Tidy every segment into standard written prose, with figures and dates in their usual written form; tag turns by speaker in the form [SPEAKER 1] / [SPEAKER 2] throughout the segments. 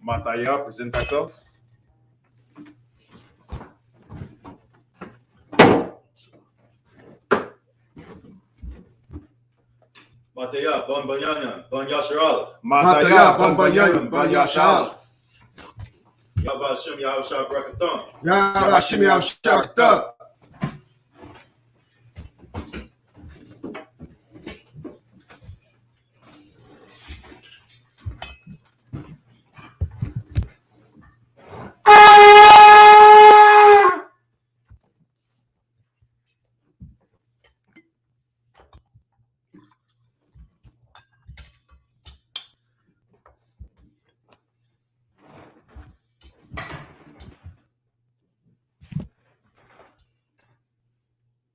[SPEAKER 1] Mataya, present thyself.
[SPEAKER 2] Mataya, Bon Banyanyan, Bon Yasharal.
[SPEAKER 1] Mataya, Bon Banyanyan, Bon Yashal.
[SPEAKER 2] Yabashim Yahushua Brakathon.
[SPEAKER 1] Yabashim Yahushua.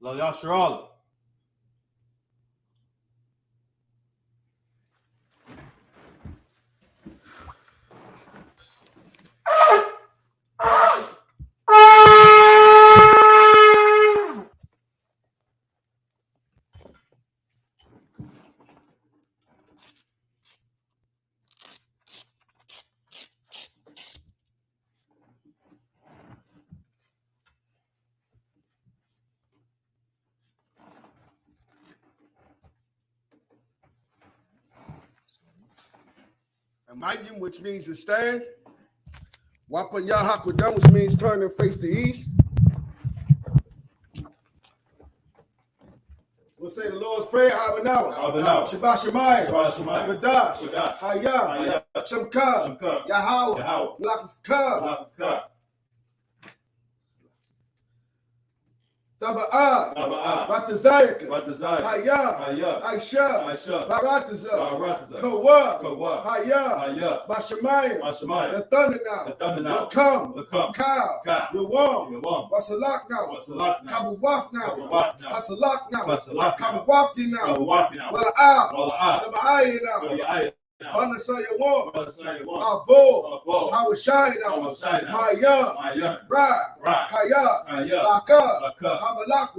[SPEAKER 2] La Yasharal.
[SPEAKER 3] Mayim, which means to stand. Wapa Yahakudam, which means turn and face the east. We'll say the Lord's Prayer, Havanawa. Shabbat Shemayim. Kadash. Hayah. Shemka. Yahweh. Lakufka. Taba'ah, Ratazayaka, Hayah, I.S.U.P.K, Barataza, Kawa, Hayah, Bashamayim, the thunder now, the come, Kyle, the warm, Wasalak now, Kabawaf now, Hasalak now, Kabawafdi now, Wala'ah, Taba'ayi now. Banasaya War, Abo, Hawashai now, Maya, Ra, Kaya, Baka, Hamalaku,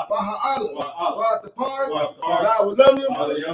[SPEAKER 3] Baha'ala, Watapar, Lawalum,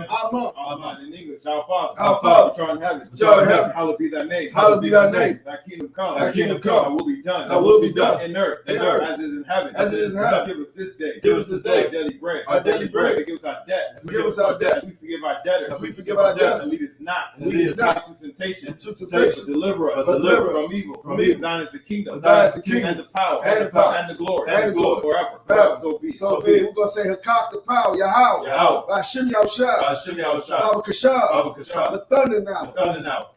[SPEAKER 3] Amma,
[SPEAKER 2] In English, our Father,
[SPEAKER 3] Our
[SPEAKER 2] which art in heaven,
[SPEAKER 3] Hallowed
[SPEAKER 2] be thy name,
[SPEAKER 3] Hallowed be thy name.
[SPEAKER 2] Thy kingdom come,
[SPEAKER 3] Thy kingdom come.
[SPEAKER 2] Thy will be done,
[SPEAKER 3] Thy will be done.
[SPEAKER 2] in earth,
[SPEAKER 3] In
[SPEAKER 2] as
[SPEAKER 3] earth.
[SPEAKER 2] it is in heaven,
[SPEAKER 3] As it is in heaven.
[SPEAKER 2] Give us this day,
[SPEAKER 3] Give us this day
[SPEAKER 2] our daily bread,
[SPEAKER 3] our daily bread.
[SPEAKER 2] Forgive us our debts,
[SPEAKER 3] Forgive us our debts.
[SPEAKER 2] as we forgive our debtors,
[SPEAKER 3] As we forgive our debtors.
[SPEAKER 2] and lead us not,
[SPEAKER 3] Lead us not
[SPEAKER 2] into temptation,
[SPEAKER 3] into temptation.
[SPEAKER 2] but deliver us,
[SPEAKER 3] But deliver us
[SPEAKER 2] from evil.
[SPEAKER 3] from evil.
[SPEAKER 2] Thine is the kingdom,
[SPEAKER 3] Thine is the kingdom,
[SPEAKER 2] and the power,
[SPEAKER 3] and the power,
[SPEAKER 2] and the glory,
[SPEAKER 3] and the glory,
[SPEAKER 2] forever.
[SPEAKER 3] forever.
[SPEAKER 2] So be.
[SPEAKER 3] So be it. We're going to say Hakak the power, Yahweh,
[SPEAKER 2] Yahweh.
[SPEAKER 3] Bashim Yahushua,
[SPEAKER 2] Hashem Yahushua,
[SPEAKER 3] Baba Kashab,
[SPEAKER 2] Baba Kashab,
[SPEAKER 3] the thunder now,
[SPEAKER 2] thunder now,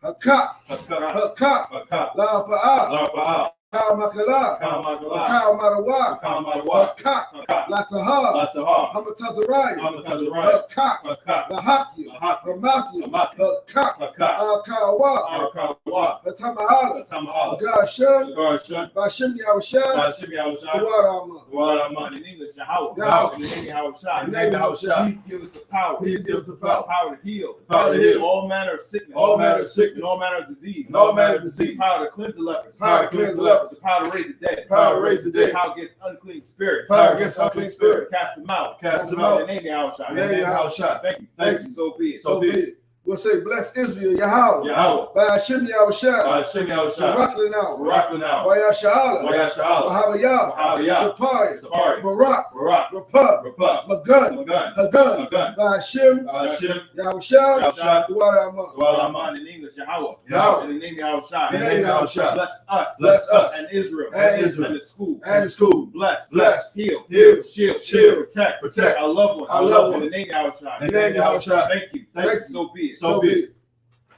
[SPEAKER 3] Hakak,
[SPEAKER 2] Hakak,
[SPEAKER 3] Hakak,
[SPEAKER 2] Hakak,
[SPEAKER 3] La Pa'ah,
[SPEAKER 2] Larpa'ah,
[SPEAKER 3] Kal Makala,
[SPEAKER 2] Kamagala,
[SPEAKER 3] Kal Marawa,
[SPEAKER 2] Kamagwa,
[SPEAKER 3] Hakak,
[SPEAKER 2] Hakak,
[SPEAKER 3] La Tahar,
[SPEAKER 2] Latahar,
[SPEAKER 3] Hamatazariah,
[SPEAKER 2] Amatazariah,
[SPEAKER 3] Hakak,
[SPEAKER 2] Hakak,
[SPEAKER 3] La Hakyu,
[SPEAKER 2] Lahaki,
[SPEAKER 3] Hamathyu, Hakak,
[SPEAKER 2] Hakak,
[SPEAKER 3] Al-Kawa,
[SPEAKER 2] Arkawa,
[SPEAKER 3] the Tamahala,
[SPEAKER 2] Tamahala,
[SPEAKER 3] Gashun,
[SPEAKER 2] Garshan,
[SPEAKER 3] Bashim Yahushua,
[SPEAKER 2] Hashem Yahushua,
[SPEAKER 3] Duarama.
[SPEAKER 2] Waraman, in English, Yahweh,
[SPEAKER 3] Yahweh.
[SPEAKER 2] in the name of Yahushua,
[SPEAKER 3] In the name of Yahushua.
[SPEAKER 2] Please give us the power,
[SPEAKER 3] Please give us the power.
[SPEAKER 2] power to heal,
[SPEAKER 3] Power to heal.
[SPEAKER 2] all manner of sickness,
[SPEAKER 3] All manner of sickness.
[SPEAKER 2] and all manner of disease,
[SPEAKER 3] And all manner of disease.
[SPEAKER 2] power to cleanse the lepers,
[SPEAKER 3] Power to cleanse the lepers.
[SPEAKER 2] the power to raise the dead,
[SPEAKER 3] Power to raise the dead.
[SPEAKER 2] power against unclean spirits,
[SPEAKER 3] Power against unclean spirits.
[SPEAKER 2] cast them out,
[SPEAKER 3] Cast them out.
[SPEAKER 2] in the name of Yahushua,
[SPEAKER 3] In the name of Yahushua.
[SPEAKER 2] Thank you,
[SPEAKER 3] Thank you.
[SPEAKER 2] so be it,
[SPEAKER 3] So be it. We'll say, bless Israel, Yahweh.
[SPEAKER 2] Yahweh,
[SPEAKER 3] Bashim Yahushua.
[SPEAKER 2] Hashem Yahushua,
[SPEAKER 3] Barakli now.
[SPEAKER 2] Barakli now,
[SPEAKER 3] Wayashala.
[SPEAKER 2] Wayashala,
[SPEAKER 3] Wahabaya.
[SPEAKER 2] Wahabaya,
[SPEAKER 3] Sapari.
[SPEAKER 2] Sapari,
[SPEAKER 3] Barak.
[SPEAKER 2] Barak,
[SPEAKER 3] Rapah.
[SPEAKER 2] Rapah,
[SPEAKER 3] Magun.
[SPEAKER 2] Magun,
[SPEAKER 3] Hagun.
[SPEAKER 2] Magun,
[SPEAKER 3] Bashim
[SPEAKER 2] Hashem
[SPEAKER 3] Yahushua.
[SPEAKER 2] Yahushua.
[SPEAKER 3] Duarama.
[SPEAKER 2] Waraman, in English, Yahweh,
[SPEAKER 3] Yahweh.
[SPEAKER 2] in the name of Yahushua,
[SPEAKER 3] In the name of Yahushua.
[SPEAKER 2] bless us,
[SPEAKER 3] Bless us.
[SPEAKER 2] and Israel,
[SPEAKER 3] And Israel.
[SPEAKER 2] and the school,
[SPEAKER 3] And the school.
[SPEAKER 2] bless, heal,
[SPEAKER 3] Heal.
[SPEAKER 2] shield,
[SPEAKER 3] Shield.
[SPEAKER 2] protect our loved ones,
[SPEAKER 3] Our loved
[SPEAKER 2] in the name of Yahushua,
[SPEAKER 3] In the name of Yahushua.
[SPEAKER 2] Thank you,
[SPEAKER 3] Thank you.
[SPEAKER 2] so be it,
[SPEAKER 3] So be it.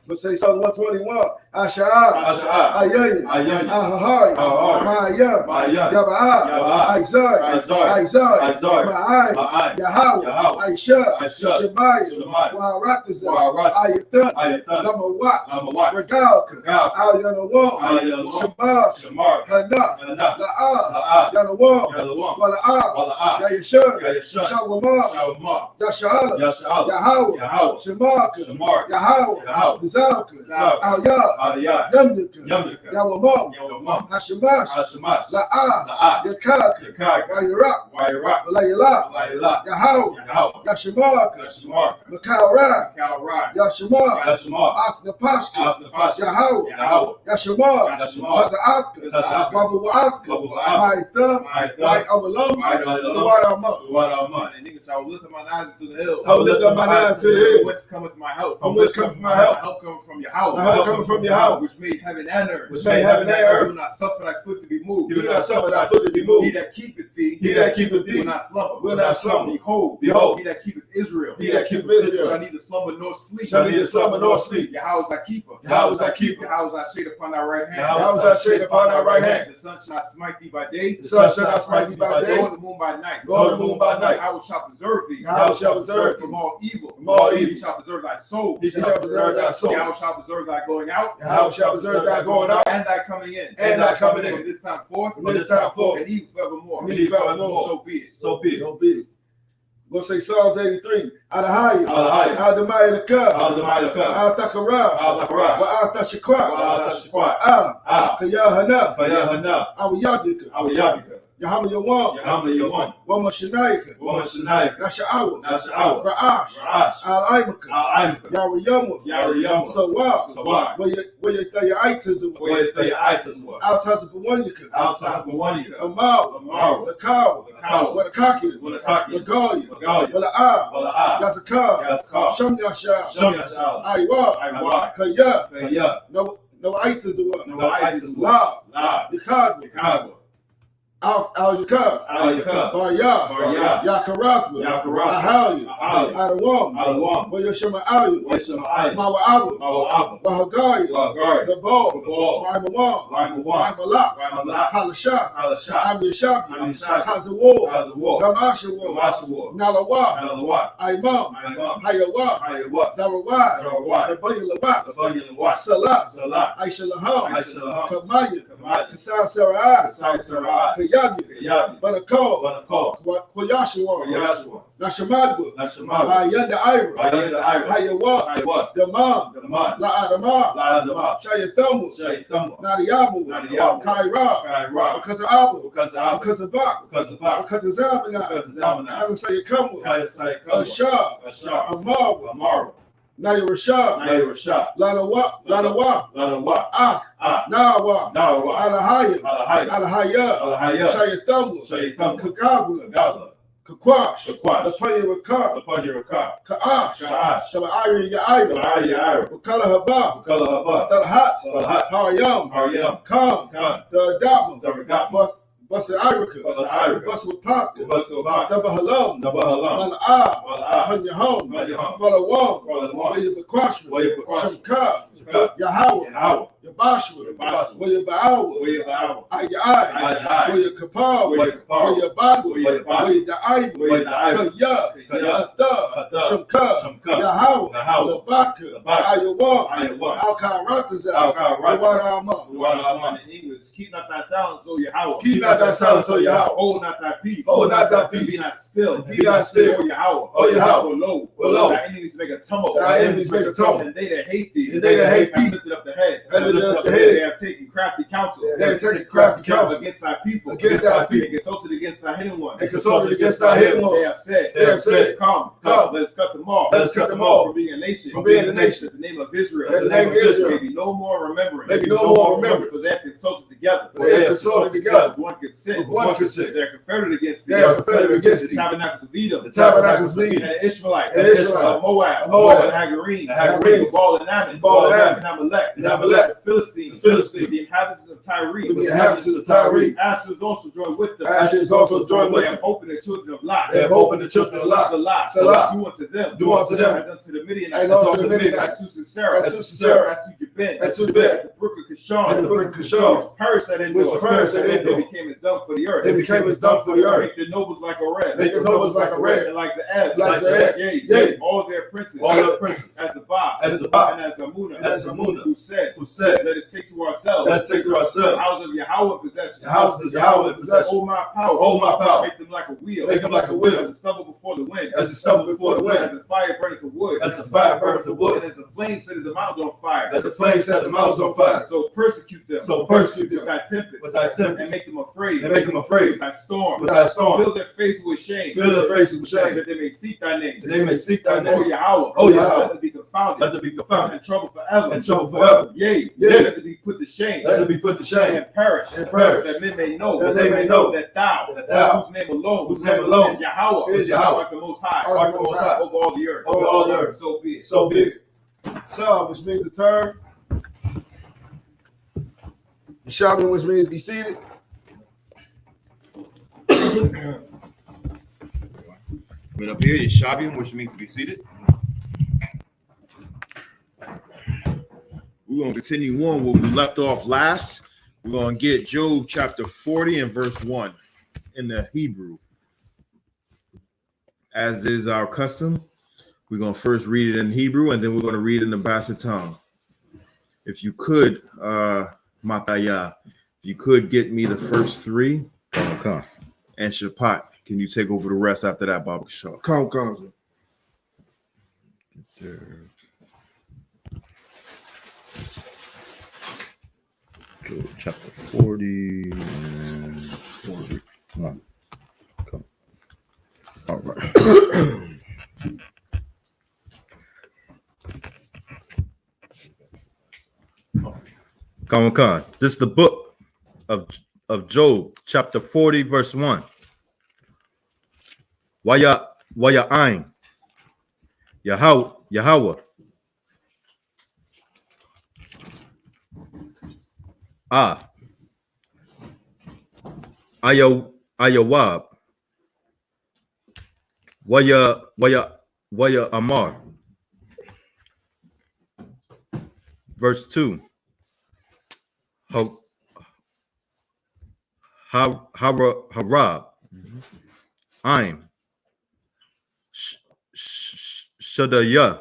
[SPEAKER 3] We'll say Psalm 121. Asha'ah.
[SPEAKER 2] Asha'ah.
[SPEAKER 3] Ayayin.
[SPEAKER 2] Ayayin.
[SPEAKER 3] Ahahari.
[SPEAKER 2] Ahahari.
[SPEAKER 3] Ma'ayah.
[SPEAKER 2] Ma'ayah.
[SPEAKER 3] Yaba'ah.
[SPEAKER 2] Yaba'ah.
[SPEAKER 3] Isaiah.
[SPEAKER 2] Isaiah.
[SPEAKER 3] Isaiah.
[SPEAKER 2] Isaiah.
[SPEAKER 3] Ma'ai.
[SPEAKER 2] Ma'ai.
[SPEAKER 3] Yahweh.
[SPEAKER 2] Yahweh.
[SPEAKER 3] I.S.U.P.K.
[SPEAKER 2] I.S.U.P.K.
[SPEAKER 3] Shemaiah.
[SPEAKER 2] Shemaiah.
[SPEAKER 3] Wa'arataza.
[SPEAKER 2] Wa'arataza.
[SPEAKER 3] Ayathan.
[SPEAKER 2] Ayathan.
[SPEAKER 3] Namawat.
[SPEAKER 2] Namawat.
[SPEAKER 3] Regalka.
[SPEAKER 2] Regalka.
[SPEAKER 3] Al-Yanawam.
[SPEAKER 2] Al-Yanawam.
[SPEAKER 3] Shamar.
[SPEAKER 2] Shamar.
[SPEAKER 3] Hana.
[SPEAKER 2] Hana.
[SPEAKER 3] La'ah.
[SPEAKER 2] La'ah.
[SPEAKER 3] Yanawam.
[SPEAKER 2] Yanawam.
[SPEAKER 3] Wala'ah.
[SPEAKER 2] Wala'ah.
[SPEAKER 3] Yayashun.
[SPEAKER 2] Yayashun.
[SPEAKER 3] Shawamah.
[SPEAKER 2] Shawamah.
[SPEAKER 3] Yasha'ala.
[SPEAKER 2] Yasha'ala.
[SPEAKER 3] Yahweh.
[SPEAKER 2] Yahweh.
[SPEAKER 3] Shemarka.
[SPEAKER 2] Shamar.
[SPEAKER 3] Yahweh.
[SPEAKER 2] Yahweh.
[SPEAKER 3] Zalka.
[SPEAKER 2] Zalka.
[SPEAKER 3] Al-Yah.
[SPEAKER 2] Aliyah.
[SPEAKER 3] Yamyuka.
[SPEAKER 2] Yamyuka.
[SPEAKER 3] Yawamam.
[SPEAKER 2] Shamam,
[SPEAKER 3] Hashemash,
[SPEAKER 2] Hashemash,
[SPEAKER 3] La'ah,
[SPEAKER 2] La'ah,
[SPEAKER 3] Yakak,
[SPEAKER 2] Yakak,
[SPEAKER 3] Wayiraq,
[SPEAKER 2] Wayiraq,
[SPEAKER 3] Walayala,
[SPEAKER 2] Layla,
[SPEAKER 3] Yahau,
[SPEAKER 2] Yahau,
[SPEAKER 3] Yashemark,
[SPEAKER 2] Yashmar,
[SPEAKER 3] Makawra,
[SPEAKER 2] Kalrai,
[SPEAKER 3] Yashemar,
[SPEAKER 2] Yashmar,
[SPEAKER 3] Aknapashka,
[SPEAKER 2] Afnapash,
[SPEAKER 3] Yahau,
[SPEAKER 2] Yahau,
[SPEAKER 3] Yashemar,
[SPEAKER 2] Yashmar,
[SPEAKER 3] Taza'atka,
[SPEAKER 2] Taza'atka,
[SPEAKER 3] Wabu'atka,
[SPEAKER 2] Wabu'atka,
[SPEAKER 3] Maitha,
[SPEAKER 2] Maitha,
[SPEAKER 3] White Avalam,
[SPEAKER 2] Ma'italam,
[SPEAKER 3] Luwadama.
[SPEAKER 2] Luwadama. And niggas, I will lift up my eyes into the hills.
[SPEAKER 3] I will lift up my eyes to the
[SPEAKER 2] From
[SPEAKER 3] hill.
[SPEAKER 2] whence cometh my help?
[SPEAKER 3] From whence cometh my help?
[SPEAKER 2] My help cometh from Yahweh.
[SPEAKER 3] My help cometh from Yahweh.
[SPEAKER 2] Which made heaven and earth.
[SPEAKER 3] Which made heaven and earth.
[SPEAKER 2] Do not suffer thy foot to be moved.
[SPEAKER 3] Do not suffer thy foot to be moved.
[SPEAKER 2] He that keepeth thee.
[SPEAKER 3] He that keepeth thee
[SPEAKER 2] will not slumber.
[SPEAKER 3] will not slumber.
[SPEAKER 2] Behold,
[SPEAKER 3] Behold,
[SPEAKER 2] he that keepeth Israel.
[SPEAKER 3] he that keepeth Israel
[SPEAKER 2] shall neither slumber nor sleep.
[SPEAKER 3] shall neither slumber nor sleep.
[SPEAKER 2] Yahweh is thy keeper.
[SPEAKER 3] Yahweh is thy keeper.
[SPEAKER 2] Yahweh is thy shade upon thy right hand.
[SPEAKER 3] Yahweh is thy shade upon thy right hand.
[SPEAKER 2] The sun shall not smite thee by day.
[SPEAKER 3] The sun shall not smite thee by day,
[SPEAKER 2] Nor the moon by night.
[SPEAKER 3] nor the moon by night.
[SPEAKER 2] Yahweh shall preserve thee.
[SPEAKER 3] Yahweh shall preserve
[SPEAKER 2] from
[SPEAKER 3] thee
[SPEAKER 2] all evil.
[SPEAKER 3] from all evil.
[SPEAKER 2] He shall preserve thy soul.
[SPEAKER 3] He shall preserve thy soul.
[SPEAKER 2] Yahweh shall preserve thy going out.
[SPEAKER 3] Yahweh shall preserve thy going out
[SPEAKER 2] and thy coming in.
[SPEAKER 3] and thy coming in.
[SPEAKER 2] From this time forth.
[SPEAKER 3] From this time forth.
[SPEAKER 2] And even forevermore.
[SPEAKER 3] And even forevermore.
[SPEAKER 2] So be it.
[SPEAKER 3] So be it. So be it. We'll say Psalms 83. Adahaya.
[SPEAKER 2] Adahaya.
[SPEAKER 3] Adamaya Lakab.
[SPEAKER 2] Adamaya Lakab.
[SPEAKER 3] Al-Takarash.
[SPEAKER 2] Al-Takarash.
[SPEAKER 3] Wa-Al-Tashakwa.
[SPEAKER 2] Wa-Al-Tashakwa.
[SPEAKER 3] Ka-Yahanna.
[SPEAKER 2] Yahanna.
[SPEAKER 3] Awiyadika.
[SPEAKER 2] Awiyabika.
[SPEAKER 3] Yahanna Yawan.
[SPEAKER 2] Yahanna Yawan.
[SPEAKER 3] Wama Shanayika.
[SPEAKER 2] Woman Shanayika.
[SPEAKER 3] Nasha'awa.
[SPEAKER 2] Nasha'awa.
[SPEAKER 3] Ra'ash.
[SPEAKER 2] Ra'ash.
[SPEAKER 3] Al-Aimaka.
[SPEAKER 2] Al-Aimaka.
[SPEAKER 3] Yariyama.
[SPEAKER 2] Yariyama.
[SPEAKER 3] Sawa.
[SPEAKER 2] Sawa.
[SPEAKER 3] Where you tell your itis.
[SPEAKER 2] Where you tell your itis were.
[SPEAKER 3] Al-Tazabawanyika.
[SPEAKER 2] Outside Bawanika.
[SPEAKER 3] Amawa.
[SPEAKER 2] Amawa.
[SPEAKER 3] Lakawa.
[SPEAKER 2] Lakawa.
[SPEAKER 3] Wadakaki.
[SPEAKER 2] Wadakaki.
[SPEAKER 3] Lagalia.
[SPEAKER 2] Lagalia.
[SPEAKER 3] Wala'ah.
[SPEAKER 2] Wala'ah.
[SPEAKER 3] Yazakar.
[SPEAKER 2] Yazakar.
[SPEAKER 3] Shamyashah.
[SPEAKER 2] Shamyashah.
[SPEAKER 3] Aywa.
[SPEAKER 2] Aywa.
[SPEAKER 3] Kaya.
[SPEAKER 2] Kaya.
[SPEAKER 3] No itis.
[SPEAKER 2] No itis.
[SPEAKER 3] La.
[SPEAKER 2] La.
[SPEAKER 3] Yakagwa.
[SPEAKER 2] Yakagwa.
[SPEAKER 3] Al-Yakab.
[SPEAKER 2] Al-Yakab.
[SPEAKER 3] Barya.
[SPEAKER 2] Barya.
[SPEAKER 3] Yakarathma.
[SPEAKER 2] Yakarafma.
[SPEAKER 3] Ahalia.
[SPEAKER 2] Ahalia.
[SPEAKER 3] Adawam.
[SPEAKER 2] Adawam.
[SPEAKER 3] Wayashama Ayu.
[SPEAKER 2] Wayshama
[SPEAKER 3] Mawa'abu.
[SPEAKER 2] Mawa'abu.
[SPEAKER 3] Wahagaya.
[SPEAKER 2] Wahagaya.
[SPEAKER 3] Gabal.
[SPEAKER 2] Gabal.
[SPEAKER 3] Raimawam.
[SPEAKER 2] Raimawam.
[SPEAKER 3] Raimalak.
[SPEAKER 2] Raimalak.
[SPEAKER 3] Halashah.
[SPEAKER 2] Halashah.
[SPEAKER 3] Amyashabi.
[SPEAKER 2] Amyashabi.
[SPEAKER 3] Tazawar.
[SPEAKER 2] Tazawar.
[SPEAKER 3] Gamashawar.
[SPEAKER 2] Gamashawar.
[SPEAKER 3] Nalawa.
[SPEAKER 2] Nalawa.
[SPEAKER 3] Aimam.
[SPEAKER 2] Aimam.
[SPEAKER 3] Hayawa.
[SPEAKER 2] Hayawa.
[SPEAKER 3] Zarawai.
[SPEAKER 2] Zarawai.
[SPEAKER 3] Labat.
[SPEAKER 2] Labat.
[SPEAKER 3] Salah.
[SPEAKER 2] Salah.
[SPEAKER 3] Aishalaham.
[SPEAKER 2] Aishalaham.
[SPEAKER 3] Kamaya.
[SPEAKER 2] Kamaya.
[SPEAKER 3] Kasam Sarai.
[SPEAKER 2] Kasai Sarai.
[SPEAKER 3] Kayabi.
[SPEAKER 2] Kayabi.
[SPEAKER 3] Banakol.
[SPEAKER 2] Banakol.
[SPEAKER 3] Koyashua.
[SPEAKER 2] Koyashua.
[SPEAKER 3] Nashamadwa.
[SPEAKER 2] Nashamadwa.
[SPEAKER 3] Bayanda Ira.
[SPEAKER 2] Bayanda Ira.
[SPEAKER 3] Hayawa.
[SPEAKER 2] Hayawa.
[SPEAKER 3] Damam.
[SPEAKER 2] Damam.
[SPEAKER 3] La'adama.
[SPEAKER 2] La'adama.
[SPEAKER 3] Shayatamu.
[SPEAKER 2] Shayatamu.
[SPEAKER 3] Nadiyamu.
[SPEAKER 2] Nadiyamu.
[SPEAKER 3] Kaira.
[SPEAKER 2] Kaira.
[SPEAKER 3] Because of Abu.
[SPEAKER 2] Because of Abu.
[SPEAKER 3] Because of Bak.
[SPEAKER 2] Because of Bak.
[SPEAKER 3] Because of Zamana.
[SPEAKER 2] Because of Zamana.
[SPEAKER 3] Kaya Sayakamu.
[SPEAKER 2] Kaya Sayakamu.
[SPEAKER 3] Ashar.
[SPEAKER 2] Ashar.
[SPEAKER 3] Amaru.
[SPEAKER 2] Amaru.
[SPEAKER 3] Naya Rashad.
[SPEAKER 2] Naya Rashad.
[SPEAKER 3] Lanawa. Lanawa.
[SPEAKER 2] Lanawa.
[SPEAKER 3] Ah.
[SPEAKER 2] Ah.
[SPEAKER 3] Nawa.
[SPEAKER 2] Nawa.
[SPEAKER 3] Alahaya.
[SPEAKER 2] Alahaya.
[SPEAKER 3] Alahaya.
[SPEAKER 2] Alahaya.
[SPEAKER 3] Shayatamu.
[SPEAKER 2] Shayatamu.
[SPEAKER 3] Kagabula.
[SPEAKER 2] Gabla.
[SPEAKER 3] Kakwash.
[SPEAKER 2] Kakwash.
[SPEAKER 3] Lapanya Rakar.
[SPEAKER 2] Lapanya Rakar.
[SPEAKER 3] Ka'ash.
[SPEAKER 2] Ka'ash.
[SPEAKER 3] Shaba'ari Ya'ira.
[SPEAKER 2] Shaba'ari Ya'ira.
[SPEAKER 3] Wakala Haba.
[SPEAKER 2] Wakala Haba.
[SPEAKER 3] Talhat.
[SPEAKER 2] Talhat.
[SPEAKER 3] Haryam.
[SPEAKER 2] Haryam.
[SPEAKER 3] Khan.
[SPEAKER 2] Khan.
[SPEAKER 3] The Adama.
[SPEAKER 2] The Regatma.
[SPEAKER 3] Basa Irika.
[SPEAKER 2] Basa Irika.
[SPEAKER 3] Basa Wapaka.
[SPEAKER 2] Basa Wapaka.
[SPEAKER 3] Dabahalam.
[SPEAKER 2] Dabahalam.
[SPEAKER 3] Mala'ah.
[SPEAKER 2] Mala'ah.
[SPEAKER 3] Hanyahom.
[SPEAKER 2] Hanyahom.
[SPEAKER 3] Kwalawam.
[SPEAKER 2] Kwalawam.
[SPEAKER 3] Wayabakwashma.
[SPEAKER 2] Wayabakwashma.
[SPEAKER 3] Shamka.
[SPEAKER 2] Shamka.
[SPEAKER 3] Yahawah.
[SPEAKER 2] Yahawah.
[SPEAKER 3] Yabashwa.
[SPEAKER 2] Yabashwa.
[SPEAKER 3] Wayaba'awa.
[SPEAKER 2] Wayaba'awa.
[SPEAKER 3] Ayai.
[SPEAKER 2] Ayai.
[SPEAKER 3] Wayakapar.
[SPEAKER 2] Wayakapar.
[SPEAKER 3] Wayabadwa.
[SPEAKER 2] Wayabadwa.
[SPEAKER 3] Wayada'aiba.
[SPEAKER 2] Wayada'aiba.
[SPEAKER 3] Kaya.
[SPEAKER 2] Kaya.
[SPEAKER 3] Ata.
[SPEAKER 2] Ata.
[SPEAKER 3] Shamka.
[SPEAKER 2] Shamka.
[SPEAKER 3] Yahawah.
[SPEAKER 2] Yahawah.
[SPEAKER 3] Labaka.
[SPEAKER 2] Labaka.
[SPEAKER 3] Ayawah.
[SPEAKER 2] Ayawah.
[SPEAKER 3] Al-Karatazah.
[SPEAKER 2] Al-Karatazah.
[SPEAKER 3] Yawarama.
[SPEAKER 2] Yawarama. In English, keep not thy silence, O Yahweh.
[SPEAKER 3] Keep not thy silence, O Yahweh.
[SPEAKER 2] Hold not thy peace.
[SPEAKER 3] Hold not thy peace.
[SPEAKER 2] Be not still.
[SPEAKER 3] Be not still.
[SPEAKER 2] O Yahweh.
[SPEAKER 3] O Yahweh.
[SPEAKER 2] For lo.
[SPEAKER 3] For lo.
[SPEAKER 2] Thy enemies make a tumult.
[SPEAKER 3] Thy enemies make a tumult.
[SPEAKER 2] And they that hate thee.
[SPEAKER 3] And they that hate thee.
[SPEAKER 2] Have lifted up the head.
[SPEAKER 3] Have lifted up the
[SPEAKER 2] They
[SPEAKER 3] head.
[SPEAKER 2] have taken crafty counsel.
[SPEAKER 3] They have taken crafty counsel.
[SPEAKER 2] Against thy people.
[SPEAKER 3] Against thy people.
[SPEAKER 2] And consulted against thy hidden ones.
[SPEAKER 3] And consulted against thy hidden ones.
[SPEAKER 2] They have said.
[SPEAKER 3] They have said.
[SPEAKER 2] Come.
[SPEAKER 3] Come.
[SPEAKER 2] Let us cut them off.
[SPEAKER 3] Let us cut them off.
[SPEAKER 2] From being a nation.
[SPEAKER 3] From being a nation.
[SPEAKER 2] That the name of Israel.
[SPEAKER 3] That the name of Israel.
[SPEAKER 2] May be no more remembering.
[SPEAKER 3] May be no more remembrance.
[SPEAKER 2] For they have consulted together.
[SPEAKER 3] For they have consulted together.
[SPEAKER 2] With one consent.
[SPEAKER 3] With one consent.
[SPEAKER 2] They are confederate against thee.
[SPEAKER 3] They are confederate against thee.
[SPEAKER 2] The tabernacles of Edom.
[SPEAKER 3] The tabernacles of Edom.
[SPEAKER 2] And the Israelites.
[SPEAKER 3] And the Israelites.
[SPEAKER 2] Of Moab.
[SPEAKER 3] Of Moab.
[SPEAKER 2] And Hagarine.
[SPEAKER 3] And Hagarine.
[SPEAKER 2] Baal and Ammon.
[SPEAKER 3] Baal and Ammon.
[SPEAKER 2] And Amalek.
[SPEAKER 3] And Amalek.
[SPEAKER 2] The Philistines.
[SPEAKER 3] The Philistines.
[SPEAKER 2] The inhabitants of Tyre.
[SPEAKER 3] With the inhabitants of Tyre.
[SPEAKER 2] Asher is also joined with them.
[SPEAKER 3] Asher is also joined with
[SPEAKER 2] They
[SPEAKER 3] them.
[SPEAKER 2] have opened the children of Lot.
[SPEAKER 3] They have opened the children of Lot.
[SPEAKER 2] Salah.
[SPEAKER 3] Salah.
[SPEAKER 2] Do unto them.
[SPEAKER 3] Do unto them.
[SPEAKER 2] As unto the Midianites.
[SPEAKER 3] As unto the Midianites.
[SPEAKER 2] As to Sisera.
[SPEAKER 3] As to Sisera.
[SPEAKER 2] As to Jabin.
[SPEAKER 3] As to Jabin.
[SPEAKER 2] The brook of Kishon.
[SPEAKER 3] And the brook of Kishon.
[SPEAKER 2] Which perished at Endor.
[SPEAKER 3] Which perished at Endor.
[SPEAKER 2] They became as dung for the earth.
[SPEAKER 3] They became as dung for the earth.
[SPEAKER 2] Make the nobles like a red.
[SPEAKER 3] Make the nobles like a red.
[SPEAKER 2] And like Zaeb.
[SPEAKER 3] Like Zaeb.
[SPEAKER 2] Yea. All their princes.
[SPEAKER 3] All their princes.
[SPEAKER 2] As Zabah.
[SPEAKER 3] As Zabah.
[SPEAKER 2] And as Amunah.
[SPEAKER 3] And as Amunah.
[SPEAKER 2] Who said.
[SPEAKER 3] Let
[SPEAKER 2] us take to ourselves.
[SPEAKER 3] us take to
[SPEAKER 2] The
[SPEAKER 3] ourselves.
[SPEAKER 2] house of Yahweh possession.
[SPEAKER 3] The house of Yahweh possession.
[SPEAKER 2] Hold my power.
[SPEAKER 3] Hold my power.
[SPEAKER 2] Make them like a wheel.
[SPEAKER 3] Make them like a wheel.
[SPEAKER 2] As a stubble before the wind.
[SPEAKER 3] As a stubble before the wind.
[SPEAKER 2] As the fire burning for wood.
[SPEAKER 3] As the fire burneth the wood.
[SPEAKER 2] And as the flame set the mountains on fire.
[SPEAKER 3] As the flame set the mountains on fire.
[SPEAKER 2] So
[SPEAKER 4] So persecute them.
[SPEAKER 2] So persecute
[SPEAKER 4] with
[SPEAKER 2] them
[SPEAKER 4] thy tempest.
[SPEAKER 2] with thy tempest.
[SPEAKER 4] And make them afraid.
[SPEAKER 2] And make them afraid
[SPEAKER 4] with thy storm.
[SPEAKER 2] with thy storm.
[SPEAKER 4] Fill their face with shame.
[SPEAKER 2] Fill their faces with shame.
[SPEAKER 4] That they may seek thy name.
[SPEAKER 2] That they may seek thy
[SPEAKER 4] Oh
[SPEAKER 2] name.
[SPEAKER 4] Yahweh.
[SPEAKER 2] Oh Yahweh.
[SPEAKER 4] Let them be confounded.
[SPEAKER 2] Let them be confounded.
[SPEAKER 4] And trouble forever.
[SPEAKER 2] And trouble forever.
[SPEAKER 4] Yea.
[SPEAKER 2] Yea.
[SPEAKER 4] Let them be put to shame.
[SPEAKER 2] Let them be put to shame.
[SPEAKER 4] And perish.
[SPEAKER 2] And perish.
[SPEAKER 4] That men may know.
[SPEAKER 2] That they may know.
[SPEAKER 4] That thou.
[SPEAKER 2] Thou.
[SPEAKER 4] Whose name alone.
[SPEAKER 2] Whose name alone.
[SPEAKER 4] Is Yahweh.
[SPEAKER 2] Is Yahweh.
[SPEAKER 4] Art the most high.
[SPEAKER 2] Art the most high.
[SPEAKER 4] Over all the earth.
[SPEAKER 2] Over all the earth.
[SPEAKER 4] So be it.
[SPEAKER 2] So be it.
[SPEAKER 3] Sub, which means to turn. Shalom, which means be seated.
[SPEAKER 1] Right up here is Shabim, which means to be seated. We're going to continue on where we left off last. We're going to get Job chapter 40 and verse 1 in the Hebrew. As is our custom, we're going to first read it in Hebrew, and then we're going to read it in the Basset tongue. If you could, Mataya, if you could get me the first three,
[SPEAKER 3] Okay.
[SPEAKER 1] and Shapat, can you take over the rest after that, Baba Shaw?
[SPEAKER 3] Come.
[SPEAKER 5] Job chapter 40 and 41. Come. All right.
[SPEAKER 2] Come on. This is the book of Job, chapter 40, verse 1. Waya Ain, Yahweh, Af, Ayawab, Waya Amar. Verse 2. Harab, Aim, Shadia,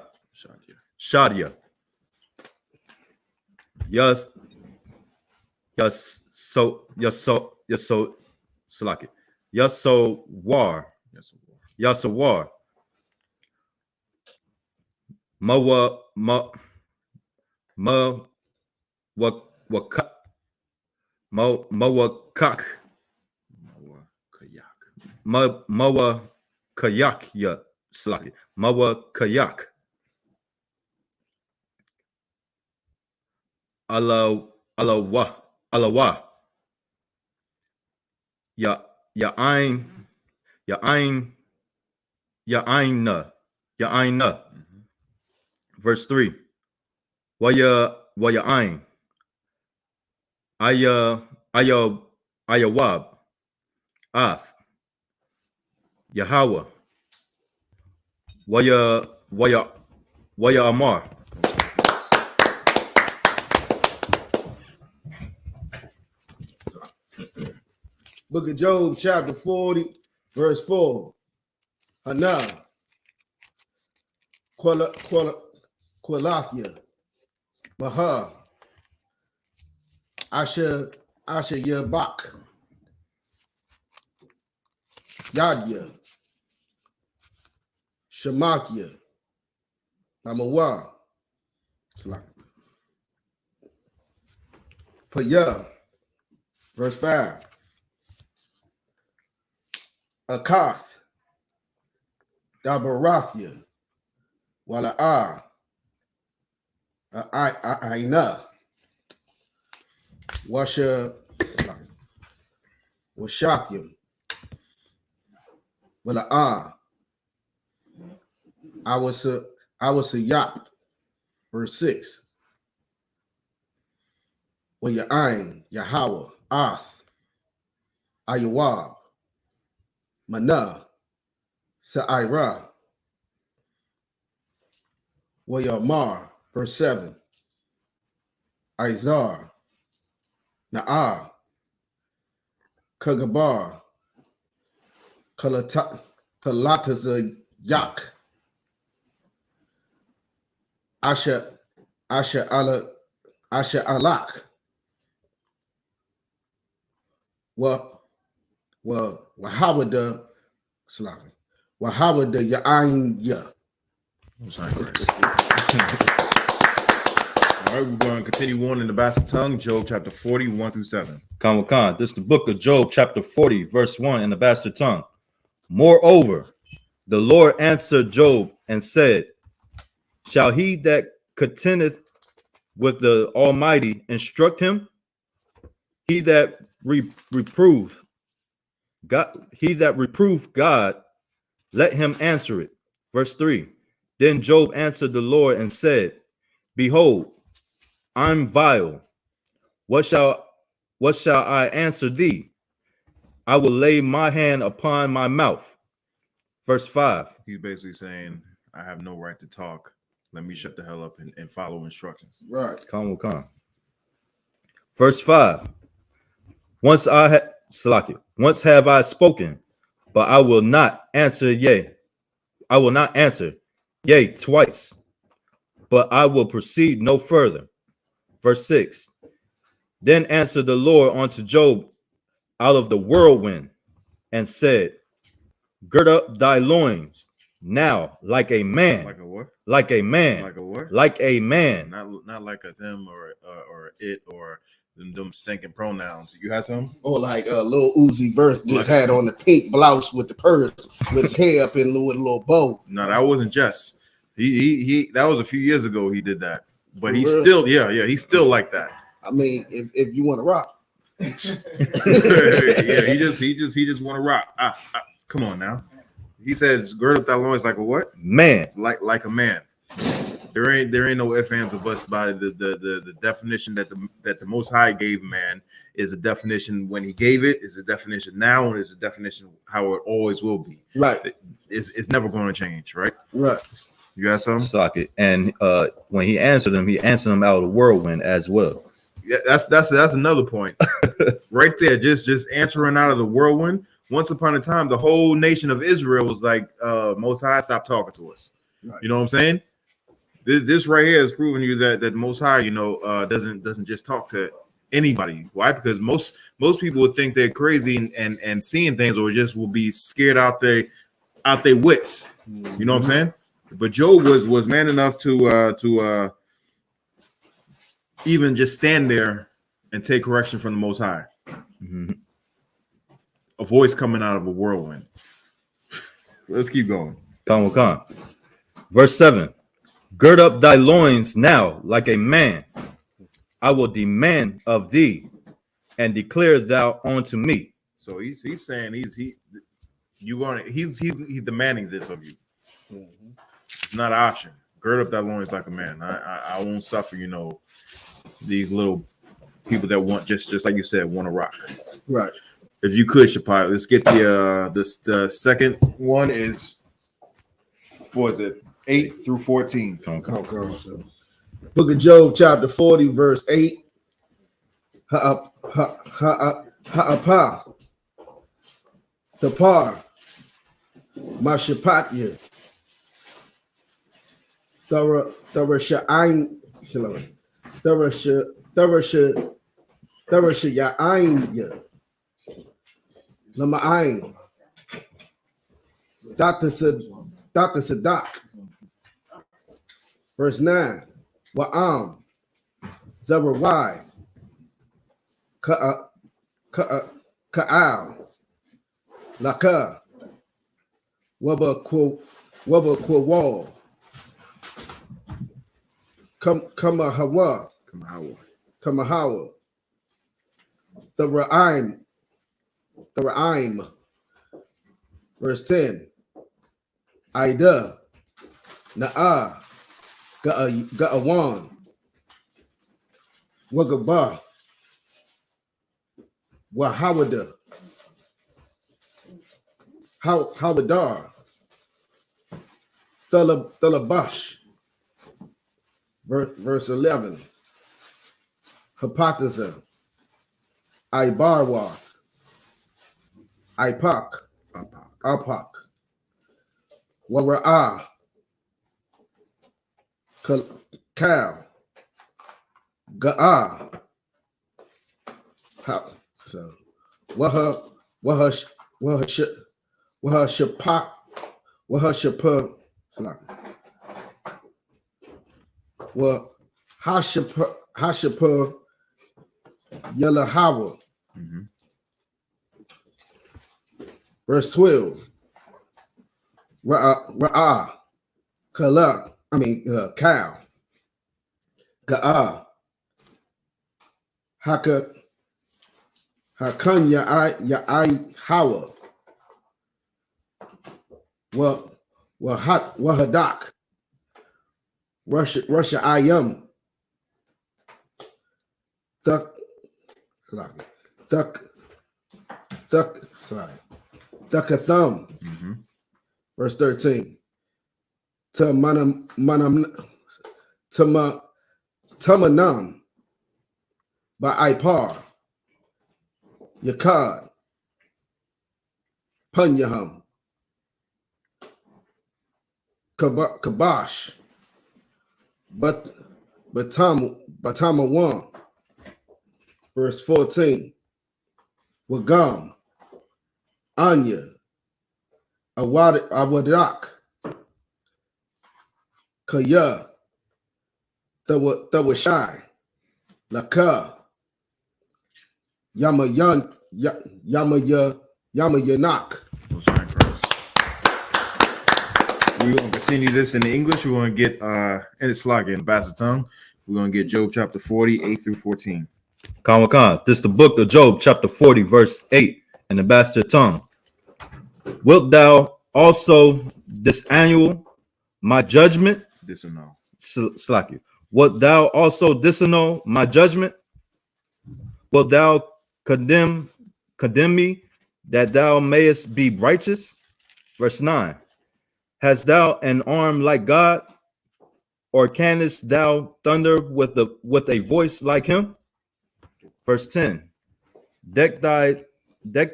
[SPEAKER 2] Yasawar, Mawakak, Mawa Kayak, ya Slaki, Mawa Kayak, Alawa, Ya'aina. Verse 3. Waya Ain, Ayawab, Af, Yahweh, Waya Amar.
[SPEAKER 3] Book of Job, chapter 40, verse 4. Hana. Qualathia. Maha. I.S.U.P.K. Yadya. Shemakia. Namawa. Paya. Verse 5. Akath. Dabarathia. Wala'a. Aina. Washathium. Wala'a. I was a yap. Verse 6. When your ain, Yahweh, Ath, Ayawab, Mana, Sa'ira, Wayamar, verse 7. Izar, Na'ah, Kagabar, Kalataza Yak, Asha Alak. Wahawada Ya'ain Ya.
[SPEAKER 1] All right, we're going to continue on in the Basset tongue, Job chapter 40, 1 through 7.
[SPEAKER 2] Khan. This is the book of Job, chapter 40, verse 1 in the bastard tongue. Moreover, the Lord answered Job and said, shall he that contendeth with the Almighty instruct him? He that reprove God, let him answer it. Verse 3. Then Job answered the Lord and said, behold, I'm vile. What shall I answer thee? I will lay my hand upon my mouth. Verse 5.
[SPEAKER 1] He's basically saying, I have no right to talk. Let me shut the hell up and follow instructions.
[SPEAKER 3] Right.
[SPEAKER 2] Khan. Verse 5. Once have I spoken, but I will not answer, yea. I will not answer, yea, twice, but I will proceed no further. Verse 6. Then answered the Lord unto Job out of the whirlwind and said, gird up thy loins now like a man.
[SPEAKER 1] Like a what?
[SPEAKER 2] Like a man.
[SPEAKER 1] Like a what?
[SPEAKER 2] Like a man.
[SPEAKER 1] Not like a them or it or them stinking pronouns. You had some?
[SPEAKER 3] Or like Lil Uzi Vert just had on the pink blouse with the purse with his hair up in with a little bow.
[SPEAKER 1] No, that wasn't just. He that was a few years ago he did that. But
[SPEAKER 3] For
[SPEAKER 1] he's
[SPEAKER 3] real?
[SPEAKER 1] still, he's still like that.
[SPEAKER 3] I mean, if you want to rock.
[SPEAKER 1] Yeah, he just want to rock. Come on now. He says, gird up thy loins like a what?
[SPEAKER 2] Man.
[SPEAKER 1] Like a man. There ain't no ifs, ands, or buts about it. The definition that the Most High gave man is a definition when he gave it, is a definition now, and is a definition how it always will be.
[SPEAKER 3] Right.
[SPEAKER 1] It's never going to change, right?
[SPEAKER 3] Right.
[SPEAKER 1] You got some?
[SPEAKER 2] Socket. And when he answered him out of the whirlwind as well.
[SPEAKER 1] Yeah, that's another point. Right there, just answering out of the whirlwind. Once upon a time, the whole nation of Israel was like, Most High, stop talking to us.
[SPEAKER 3] Right.
[SPEAKER 1] You know what I'm saying? This right here is proving you that Most High, doesn't just talk to anybody. Why? Because most people would think they're crazy and seeing things, or just will be scared out their wits. You know what I'm saying? But Job was man enough to even just stand there and take correction from the Most High.
[SPEAKER 2] Mm-hmm.
[SPEAKER 1] A voice coming out of a whirlwind. Let's keep going.
[SPEAKER 2] Khan. Verse 7. Gird up thy loins now like a man. I will demand of thee, and declare thou unto me.
[SPEAKER 1] So he's saying he's demanding this of you.
[SPEAKER 3] Mm-hmm.
[SPEAKER 1] It's not an option. Gird up thy loins like a man. I won't suffer, these little people that want just like you said, want to rock.
[SPEAKER 3] Right.
[SPEAKER 1] If you could, Shapai, let's get the second one is, what is it? 8 through 14.
[SPEAKER 3] Book of Job, chapter 40, verse 8. Ha'apa. Thapar. Mashapatya. Tharasha'ain. Tharasha'ain. Lama'ain. Dr. Sadak. Verse 9. Wa'am. Zerawai. Ka'al. Laka. Wabba Kamahawa. Thara'im. Verse 10. Ida. Na'a. Ga'awan. Wagaba. Wahawada. Hawladar. Thalabash. Verse 11. Hypothesis. Ibarwath. Ipak. Wara'ah. Kal. Ga'ah. So Hashapa Yelahawa.
[SPEAKER 1] Mhm.
[SPEAKER 3] Verse 12. Ra'ah. Kala. Cow. Ga'ah. Haka. Hakan Ya'ai Hawa. Wahadak. Russia Ayam. Thukathum.
[SPEAKER 1] Mhm.
[SPEAKER 3] Verse 13. Tamanam. Ba'ipar. Yakad. Punyahum. Kabash. Batamawan. Verse 14. Wagam. Anya. Awadak. Kaya. Thawashai. Laka. Yamayanak.
[SPEAKER 1] Most High in Christ. We're going to continue this in the English. We're going to get, and it's like in Basset tongue. We're going to get Job chapter 40, 8 through 14.
[SPEAKER 2] Khan. This is the book of Job, chapter 40, verse 8, in the bastard tongue. Wilt thou also disannul my judgment?
[SPEAKER 1] This or no?
[SPEAKER 2] Slack you. Wilt thou also disannul my judgment? Wilt thou condemn me that thou mayest be righteous? Verse 9. Hast thou an arm like God, or canst thou thunder with a voice like him? Verse 10. Deck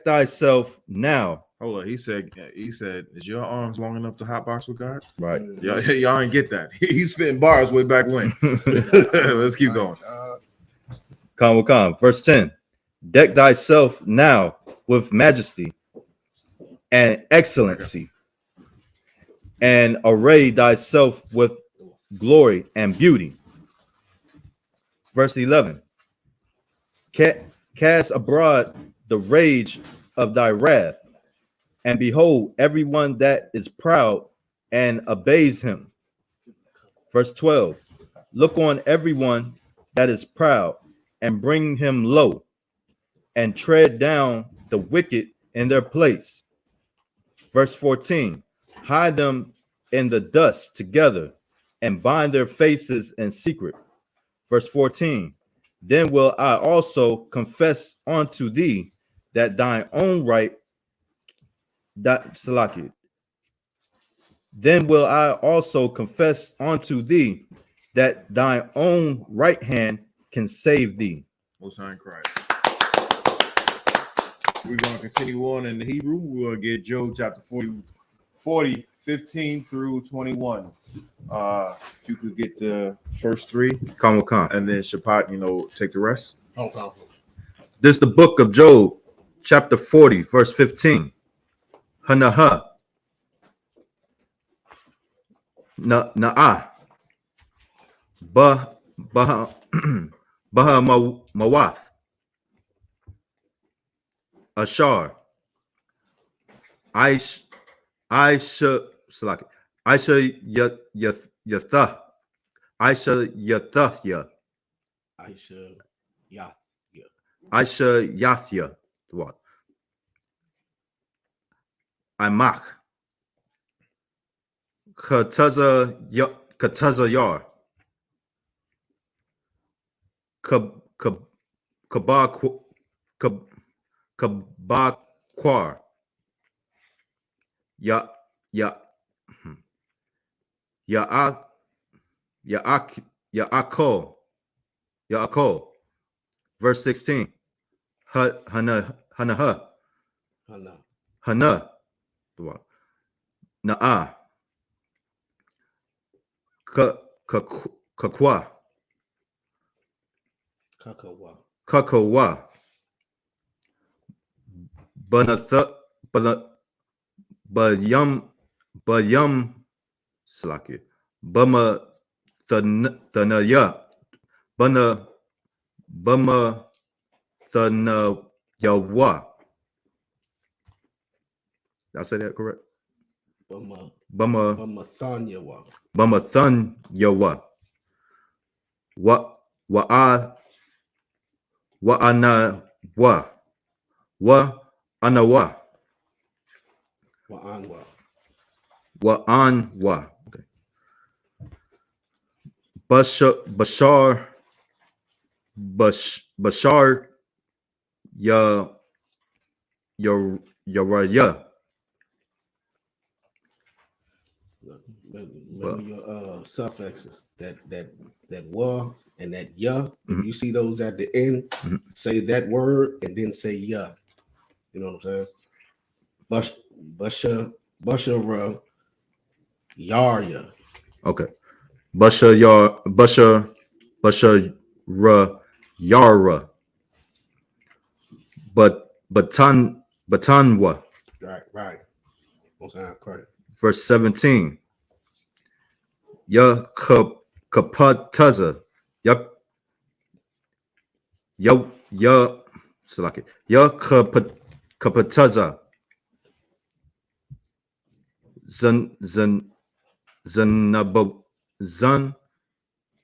[SPEAKER 2] thyself now.
[SPEAKER 1] Hold on. He said, is your arms long enough to hotbox with God?
[SPEAKER 2] Right.
[SPEAKER 1] Y'all didn't get that. He's spitting bars way back when. Let's keep going.
[SPEAKER 2] Khan. Verse 10. Deck thyself now with majesty and excellency, and array thyself with glory and beauty. Verse 11. Cast abroad the rage of thy wrath, and behold everyone that is proud and obeys him. Verse 12. Look on everyone that is proud and bring him low, and tread down the wicked in their place. Verse 14. Hide them in the dust together and bind their faces in secret. Verse 14. Then will I also confess unto thee that thine own right Then will I also confess unto thee that thine own right hand can save thee.
[SPEAKER 1] Most High in Christ. We're going to continue on in the Hebrew. We're going to get Job chapter 40, 15 through 21. If you could get the first three,
[SPEAKER 2] Khan.
[SPEAKER 1] and then Shabbat, take the rest.
[SPEAKER 2] This is the book of Job, chapter 40, verse 15. Hanaha. Na'ah. Baha Mawath. Ashar. Yathah. Yathya. What? Imach. Kataza Yar. Kabakwar. Yaakol. Verse 16. Hana. Na'ah. Kakawa. Bayum Slaki. Bama Thanaya. Bana Bama Thana Yawa. Did I say that correct?
[SPEAKER 3] Bama
[SPEAKER 2] Bama
[SPEAKER 3] Thanya.
[SPEAKER 2] Bama Thun Yawa. Wa ana wa anawa
[SPEAKER 3] Wa'anwa.
[SPEAKER 2] wa anwa. Okay. Bashar ya Yaraya.
[SPEAKER 3] Remember your suffixes. That wa and that ya. If you see those at the end, say that word and then say ya. You know what I'm saying? Bashara Yarya.
[SPEAKER 2] Okay. Basha ra Yara. Batanwa.
[SPEAKER 3] Right. Don't sound correct.
[SPEAKER 2] Verse 17. Ya kapataza. Ya Salaki. Ya kapataza. Zan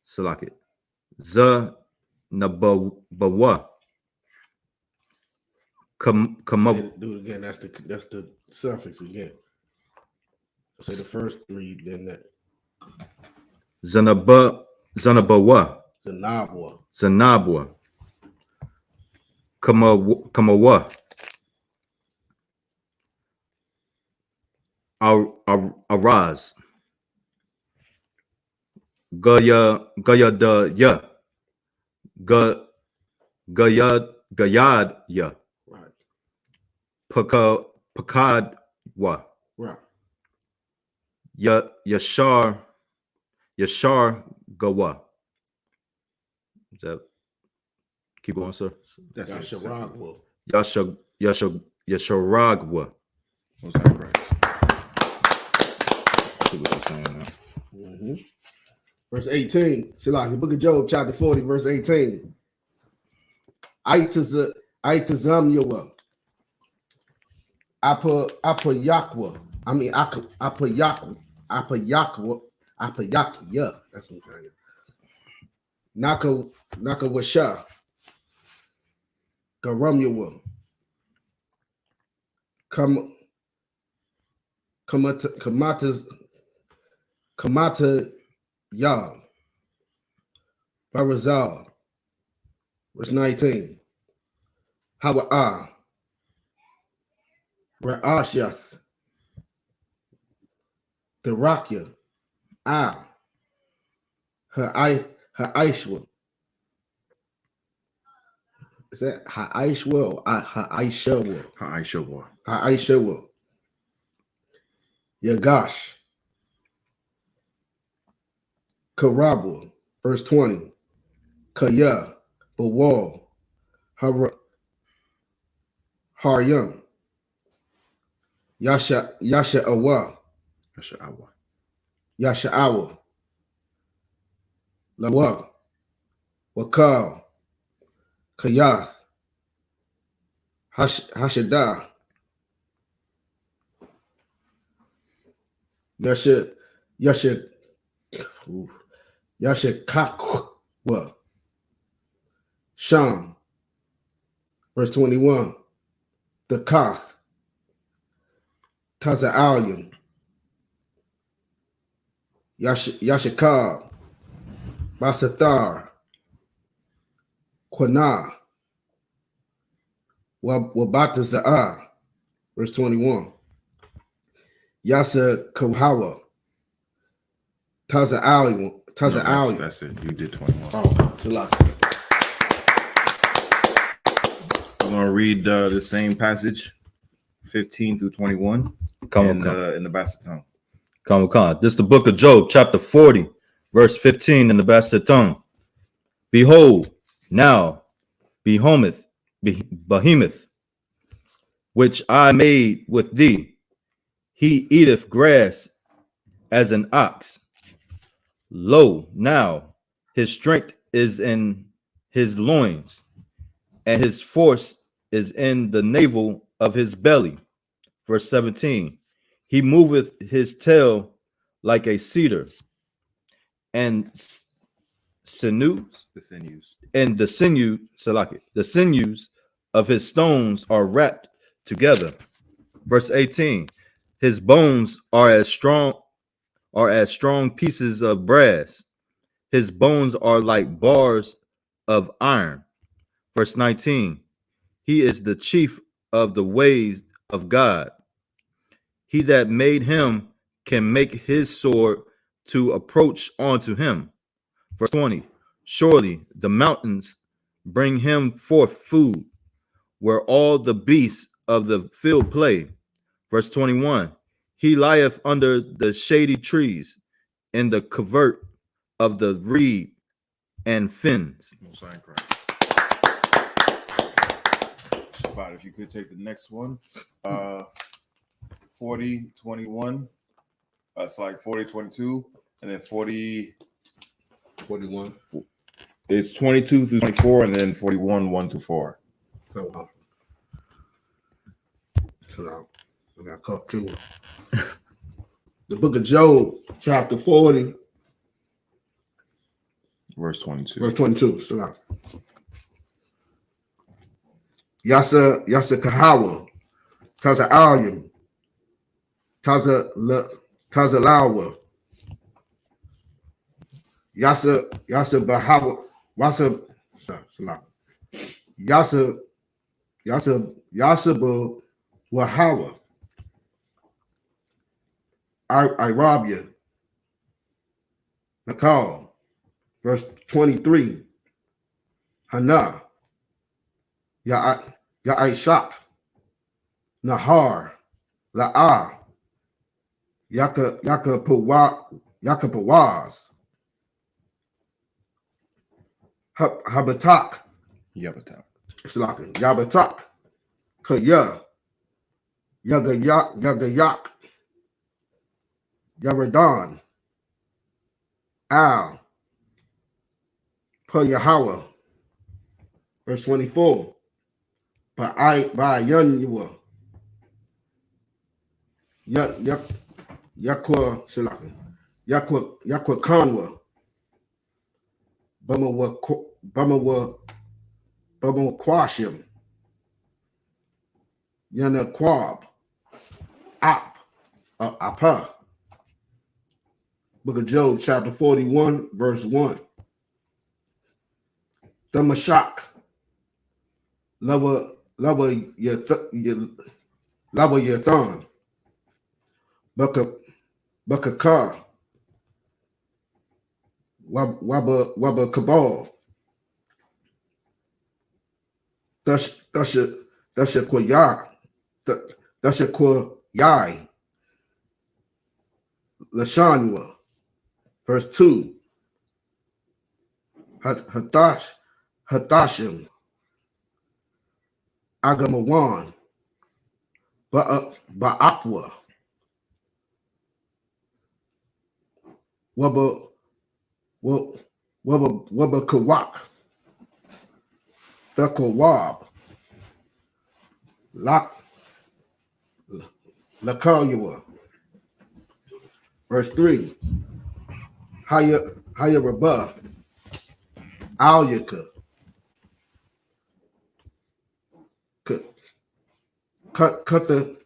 [SPEAKER 2] Salaki. Nabawa.
[SPEAKER 3] Do it again. That's the suffix again. Say the first three, then that.
[SPEAKER 2] Zanabawa.
[SPEAKER 3] Zanabwa.
[SPEAKER 2] Kamawa. Araz. Gaya da ya. Gayad ya.
[SPEAKER 3] Right.
[SPEAKER 2] Pakadwa.
[SPEAKER 3] Right.
[SPEAKER 2] Yashar Gawa. Is that keep going, sir?
[SPEAKER 1] That's it.
[SPEAKER 3] Yasharagwa.
[SPEAKER 2] Yasharagwa.
[SPEAKER 1] Most High Christ.
[SPEAKER 2] See what I'm saying now.
[SPEAKER 3] Mm-hmm. Verse 18. Selah, the book of Job, chapter 40, verse 18. Aitazam Yawa. Apa Yakwa. I mean, Apa Yakwa. Apa Yakwa. That's what I'm trying to. Naka Washa. Garam Yawa. Kamata Ya. Barazal. Verse 19. Hawa'a. Ra'ashath. Terakya. Her Aishwa. Is that her Aishwa or her Aishawa?
[SPEAKER 1] I.S.U.P.K.
[SPEAKER 3] Her Aishawa. Yagash. Karabu. Verse 20. Kaya. Bawal. Haryam. Yasha Awa. Lawa. Wakal. Kayath. Hashadah. Yashakakwa. Sham. Verse 21. The Kath. Taza'alyum. Yashakab. Basathar. Quana. Wabataza'ah. Verse 21. Yasa Kohawa. Taza'alyum.
[SPEAKER 1] No, that's it. You did 21.
[SPEAKER 3] Oh, Salah.
[SPEAKER 1] I'm going to read the same passage, 15 through 21,
[SPEAKER 2] Come
[SPEAKER 1] in the Basset tongue.
[SPEAKER 2] on. This is the book of Job, chapter 40, verse 15 in the Basset tongue. Behold, now behemoth, which I made with thee, he eateth grass as an ox. Lo, now his strength is in his loins, and his force is in the navel of his belly. Verse 17, he moveth his tail like a cedar, and sinews,
[SPEAKER 1] The sinews.
[SPEAKER 2] and the sinews of his stones are wrapped together. Verse 18, his bones are as strong pieces of brass. His bones are like bars of iron. Verse 19, he is the chief of the ways of God. He that made him can make his sword to approach unto him. Verse 20, surely the mountains bring him forth food, where all the beasts of the field play. Verse 21, he lieth under the shady trees, in the covert of the reed and fens.
[SPEAKER 1] Most High in Christ. Spot, if you could take the next one. 40, 21. It's like 40, 22, and then 40.
[SPEAKER 3] 41.
[SPEAKER 1] It's 22 through 24, and then 41, 1 to 4.
[SPEAKER 3] So I got caught too. The book of Job, chapter 40,
[SPEAKER 1] Verse 22.
[SPEAKER 3] verse 22. So Yasa Kahawa, Taza Alyum, Taza Lawa, Yasa Bahawa, Wasa Yasa Wahawa, Irabia, Nakal, verse 23, Hana, Ya'ishak, Nahar, La'ah, Yakapawaz, Habatak, Yabatak, Kaya, Yagayak, Yaradan, Al, Yahawa, verse 24, by Yunua, Yakwa Salaki, Yakwa Kanwa, Bama Quashim, Yana Quab, Apa. Book of Job, chapter 41, verse 1. Thamashak, Lava Yathan, Bakakar, Waba Kabal, Dasha Koyai, Lashanwa, verse 2. Hatashim, Agamawan, Ba'apwa, Waba Kawak, Thakawab, Lakaliwa, verse 3. Haya Rabah, Alyaka, cut the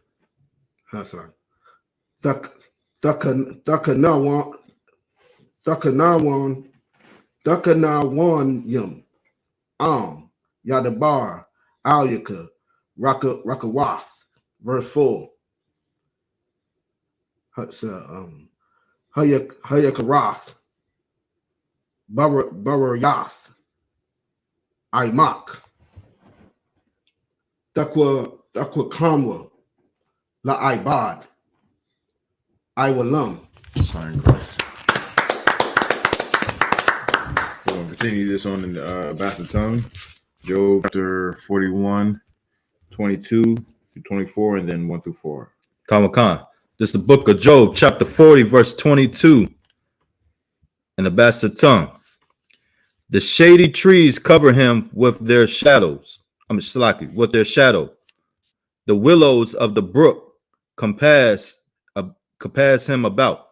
[SPEAKER 3] Dakanawan Yum, Yadabar, Alyaka, Rakawath, verse 4. Hayakarath, Barayath, Imak, Dakwa Kamwa, La Ibad, Iwalam.
[SPEAKER 1] Sign Christ. We're going to continue this on the bastard tongue. Job chapter 41, 22 to 24, and then 1 through 4.
[SPEAKER 2] Kamakan. This is the book of Job, chapter 40, verse 22, in the bastard tongue. The shady trees cover him with their shadows. With their shadow. The willows of the brook compass him about.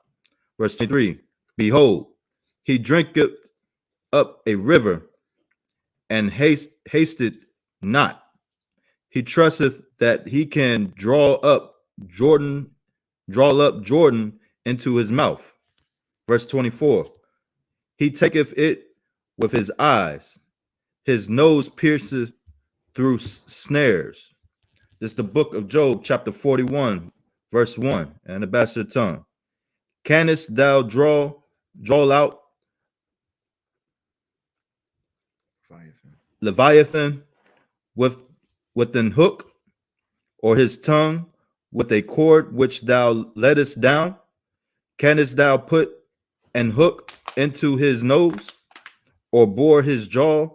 [SPEAKER 2] Verse 23. Behold, he drinketh up a river, and hasted not. He trusteth that he can draw up Jordan into his mouth. Verse 24. He taketh it with his eyes. His nose pierceth through snares. This is the book of Job, chapter 41, verse 1, and the bastard tongue. Canst thou draw out Leviathan with an hook, or his tongue with a cord which thou lettest down? Canst thou put an hook into his nose, or bore his jaw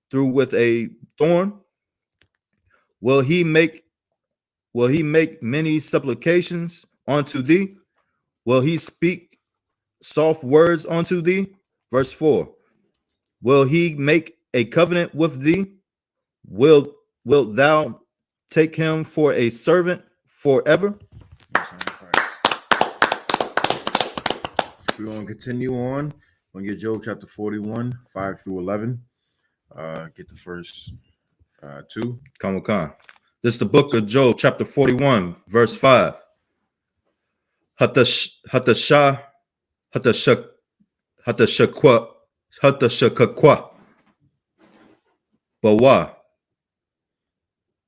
[SPEAKER 2] through with a thorn? Will he make many supplications unto thee? Will he speak soft words unto thee? Verse 4. Will he make a covenant with thee? Wilt thou take him for a servant forever?
[SPEAKER 1] We're going to continue on. We're going to get Job chapter 41, 5 through 11. Get the first two.
[SPEAKER 2] Come. This is the book of Job, chapter 41, verse 5. Hatashakwa Bawa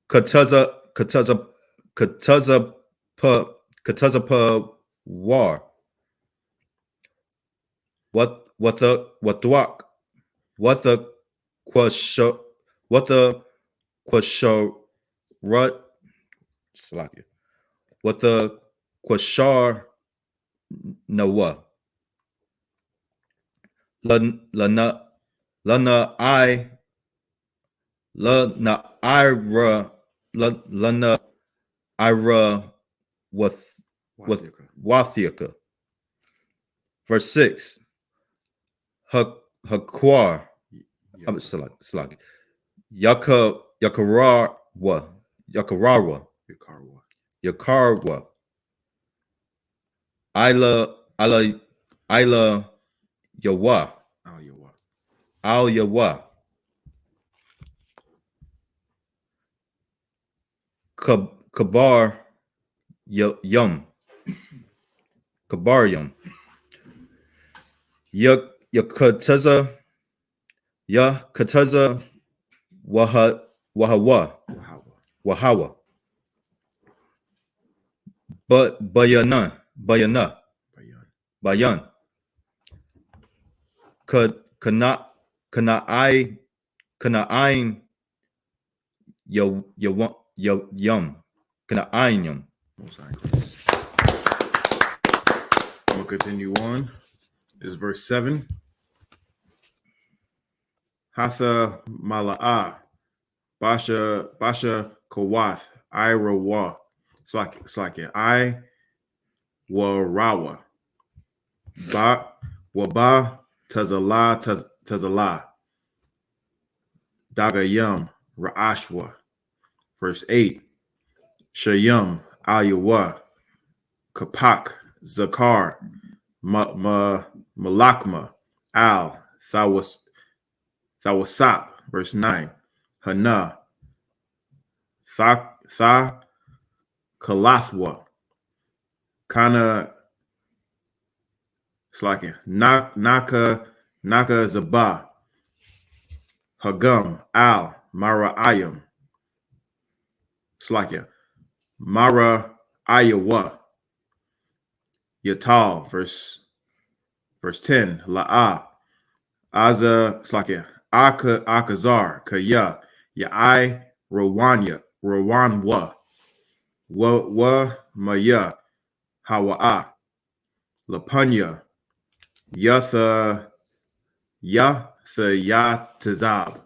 [SPEAKER 2] Kataza pa war. What the Quashar Nawa Lana Ira with Wathiaka. Verse 6. Hakwar Yakarawa Ila Yawa Al Yawa Kabar Yum Kabarium Yakataza Wahawa but Bayan Kana Yum Kana'ayim.
[SPEAKER 1] We'll continue on. This is verse 7. Hatha Mala'ah Basha Kawath Ira Wa Slakia I Warawa Ba Waba Tazala Dagayum Ra'ashwa. Verse 8. Shayum Ayawa Kapak Zakar Malakma Al Thawasap. Verse 9. Hana Tha Kalathwa Kana Slakia Naka Zabah Hagum Al Mara'ayim Slakia Mara Ayawa Yatal. Verse 10. La'a Aza Slakia Akazar Kaya Ya'ai Rawanwa Wa Maya Hawa'a Lapunya Yatha Tazab.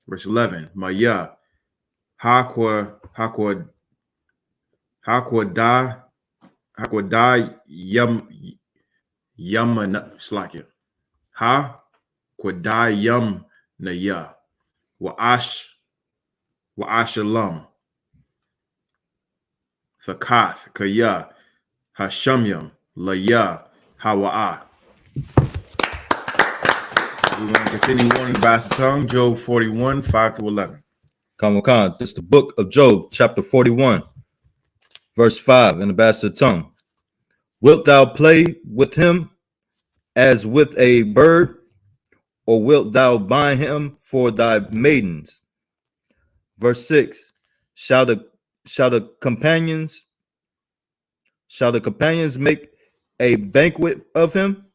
[SPEAKER 1] Verse 11. Maya Hakwa Yamana Slakia Ha Kwadayam Naya. Wa'ashalam. Thakath Kaya. Hashamyam. Laya. Hawa'a. We're going to continue on in the Bastard tongue, Job 41, 5 through 11.
[SPEAKER 2] Khan. This is the book of Job, chapter 41, verse 5 in the bastard tongue. Wilt thou play with him as with a bird, or wilt thou bind him for thy maidens? Verse 6. Shall the companions make a banquet of him?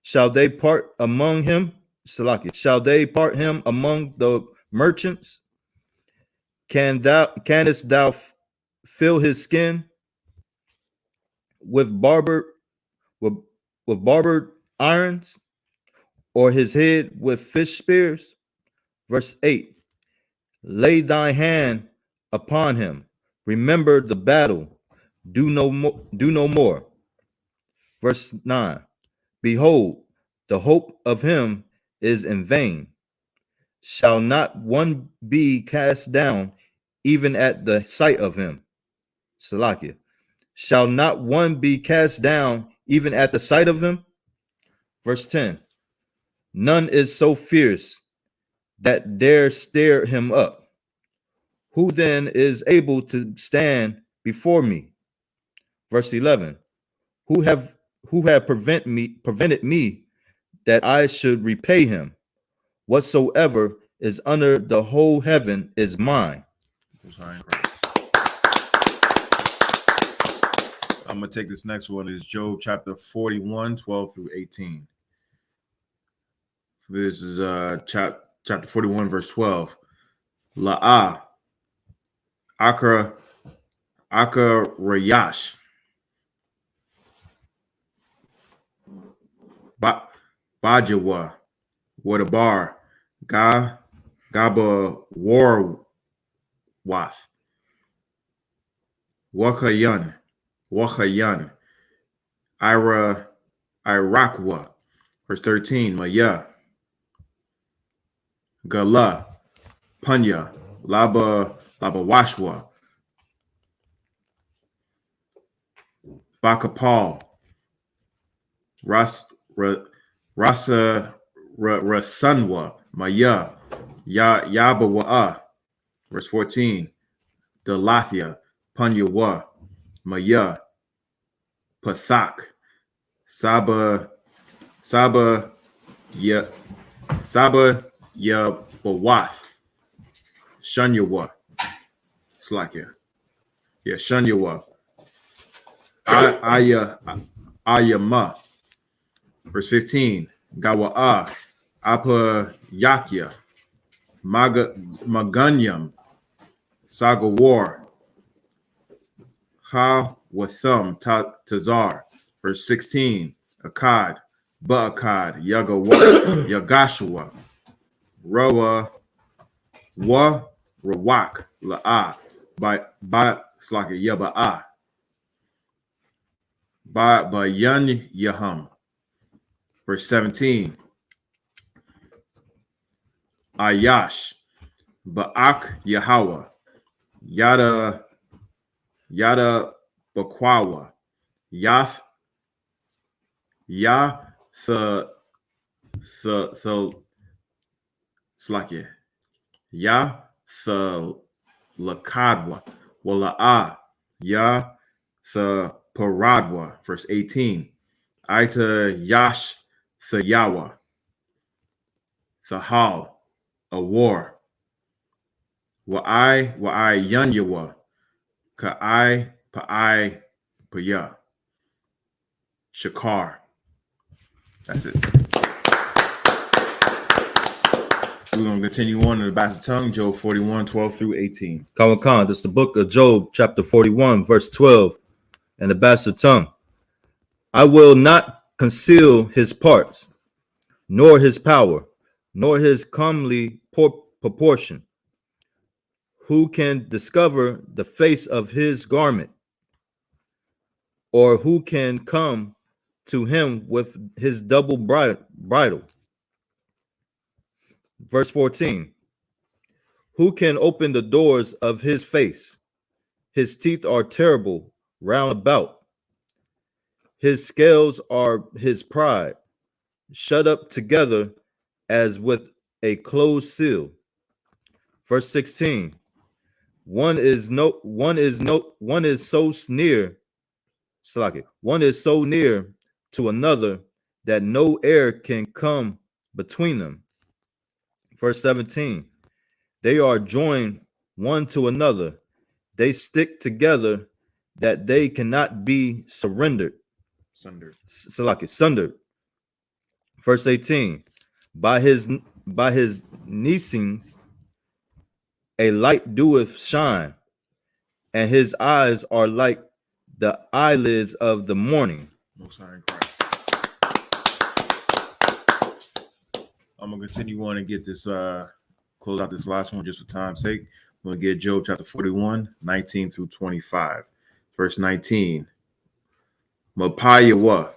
[SPEAKER 2] Shall they part among him? Salaki. Shall they part him among the merchants? Canst thou fill his skin with barbered irons, or his head with fish spears? Verse 8. Lay thy hand upon him. Remember the battle. Do no more. Verse 9. Behold, the hope of him is in vain. Shall not one be cast down even at the sight of him? Salakia. Shall not one be cast down even at the sight of him? Verse 10. None is so fierce that dare stare him up. Who then is able to stand before me? Verse 11. Who have prevented me that I should repay him? Whatsoever is under the whole heaven is mine.
[SPEAKER 1] I'm going to take this next one. It's Job chapter 41, 12 through 18. This is chapter 41, verse 12. La'ah, Akar Rayash. Bajawa, Wadabar, Gaba Warwath, Wakayan, Irakwa, verse 13, Maya, Gala, Punya, Labawashwa, Bakapal, Rasa Rasanwa, Maya, Yabawa, verse 14, Delathia, Punyawa, Maya, Pathak, Saba Yabawath, Shunyawa, Slakia, yeah, Shunyawa, Ayama, verse 15, Gawa'a, Apa Yakya, Maganyam, Sagawar, Ha Watham Tazar, verse 16, Akkad, Ba'akad, Yagashua, Rawa, Rawak, La'a, by Slaka Yaba'a, by Yun Yaham, verse 17, Ayash, Ba'ak Yahweh, Yada Bakwawa, Yath Slakia, Lakadwa, Wala'a, Paradwa, verse 18, Ita Yash Yawa, Sahal, a war, Wa'ai Yanyawa, Ka'ai Pa'ai Paya, Shakar. That's it. We're going to continue on in the Bastard tongue, Job 41, 12 through 18.
[SPEAKER 2] Khan. This is the book of Job, chapter 41, verse 12, and the bastard tongue. I will not conceal his parts, nor his power, nor his comely proportion. Who can discover the face of his garment? Or who can come to him with his double bridle? Verse 14. Who can open the doors of his face? His teeth are terrible round about. His scales are his pride, shut up together as with a closed seal. Verse 16. One is so near, Salaki, one is so near to another that no air can come between them. Verse 17. They are joined one to another. They stick together that they cannot be surrendered. Salaki, sundered. Verse 18. By his neesings a light doeth shine, and his eyes are like the eyelids of the morning.
[SPEAKER 1] Most High in Christ. I'm gonna continue on and get this close out this last one just for time's sake. We're gonna get Job chapter 41, 19 through 25. Verse 19. Mapayawa.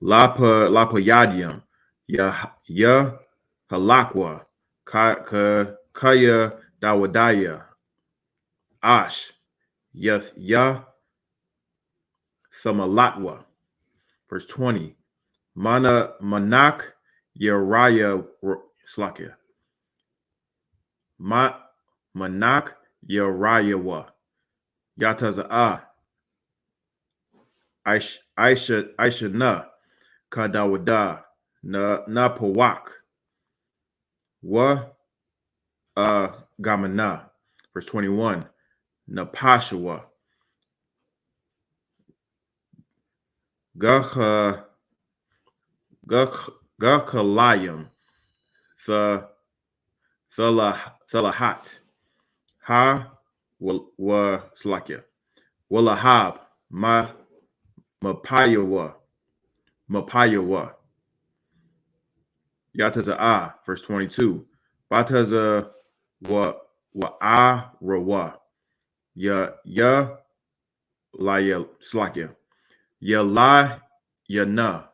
[SPEAKER 1] Lapa yadium. Ya halakwa. Kaya dawadaya. Ash. Ya Samalatwa. Verse 20. Manak Yeraya Slakia. Manak Yerayawa. Yataza Aisha na Kadawada na Pawak. Wa Gamana. Verse 21. Napashawa. Gakalayam. Thalahat. Ha wa Slakia. Walahab. Mapayawa. Yataza verse 22. Bataza wa rawa. Ya la Slakia. Ya la yana.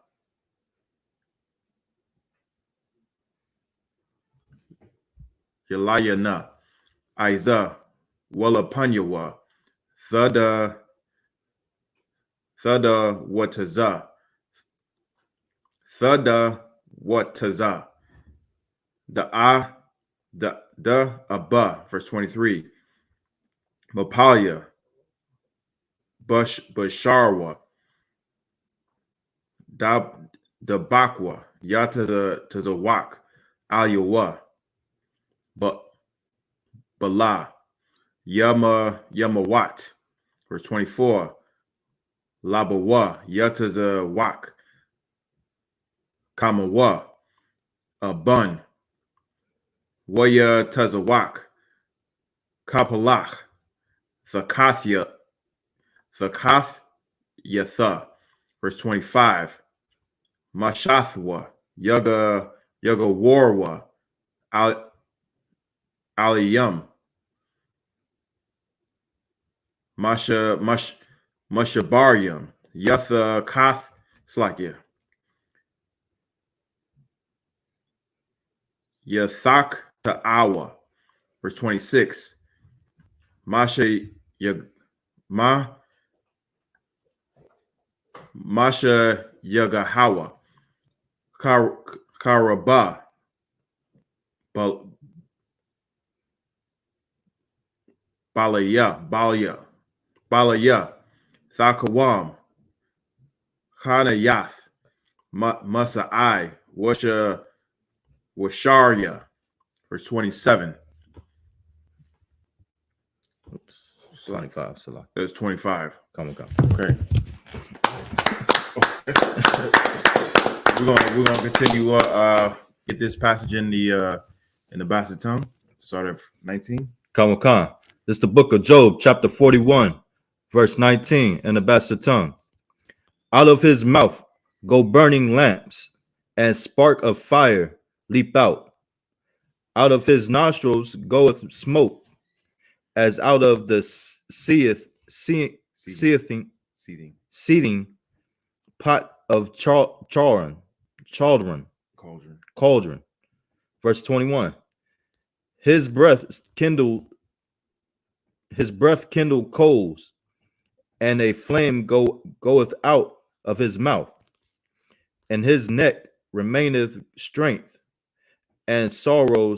[SPEAKER 1] Yalayana, Isa, Wallapanyawa, Thada Wataza, the Abba, verse 23, Mapalia, Basharwa, the Bakwa, Yataza Wak, Alyawa, Bala, Yamawat, verse 24, Labawa, Yataza Wak, Kamawa, Abun, Waya Tazawak, Kapalach, Thakath Yatha, verse 25, Mashathwa, Yaga Warwa, Aliyam, Mashabaryam, Yatha Kath Slakia, Yathak Ta'awa, verse 26, Masha Yagahawa, Karaba, Balaya, Thakawam, Hanayath, Masai, Washarya, verse 27.
[SPEAKER 2] 25, Salah.
[SPEAKER 1] That's 25.
[SPEAKER 2] Come.
[SPEAKER 1] Okay. We're gonna continue get this passage in the Basset tongue. Start at 19.
[SPEAKER 2] Come. This is the book of Job, chapter 41, verse 19, in the Basset tongue. Out of his mouth go burning lamps, and spark of fire leap out. Out of his nostrils goeth smoke, as out of the seething pot of cauldron. Verse 21. His breath kindled coals, and a flame goeth out of his mouth, and his neck remaineth strength, and sorrow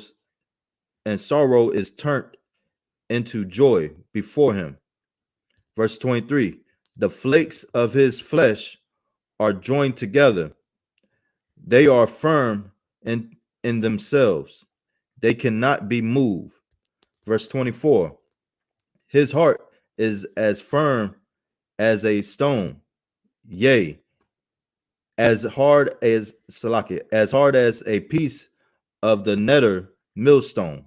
[SPEAKER 2] is turned into joy before him. Verse 23. The flakes of his flesh are joined together. They are firm in themselves. They cannot be moved. Verse 24. His heart is as firm as a stone, yea, as hard as a piece of the nether millstone.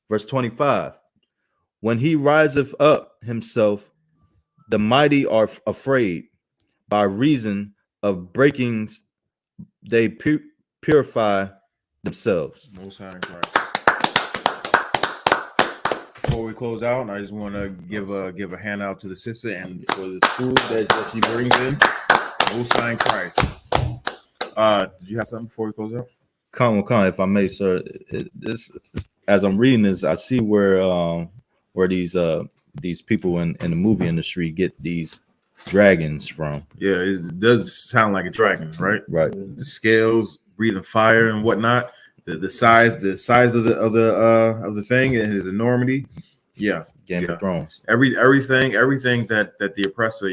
[SPEAKER 2] Verse 25. When he riseth up himself, the mighty are afraid. By reason of breakings, they purify themselves.
[SPEAKER 1] Most High in Christ. Before we close out, I just want to give a handout to the sister and for this food that she brings in. Most High in Christ. Did you have something before we close out?
[SPEAKER 2] Come, if I may, sir. This, as I'm reading this, I see where these people in the movie industry get these dragons from.
[SPEAKER 1] Yeah, it does sound like a dragon, right?
[SPEAKER 2] Right.
[SPEAKER 1] The scales, breathing fire and whatnot. The size of the thing and his enormity. Yeah,
[SPEAKER 2] Game of Thrones.
[SPEAKER 1] Everything that the oppressor,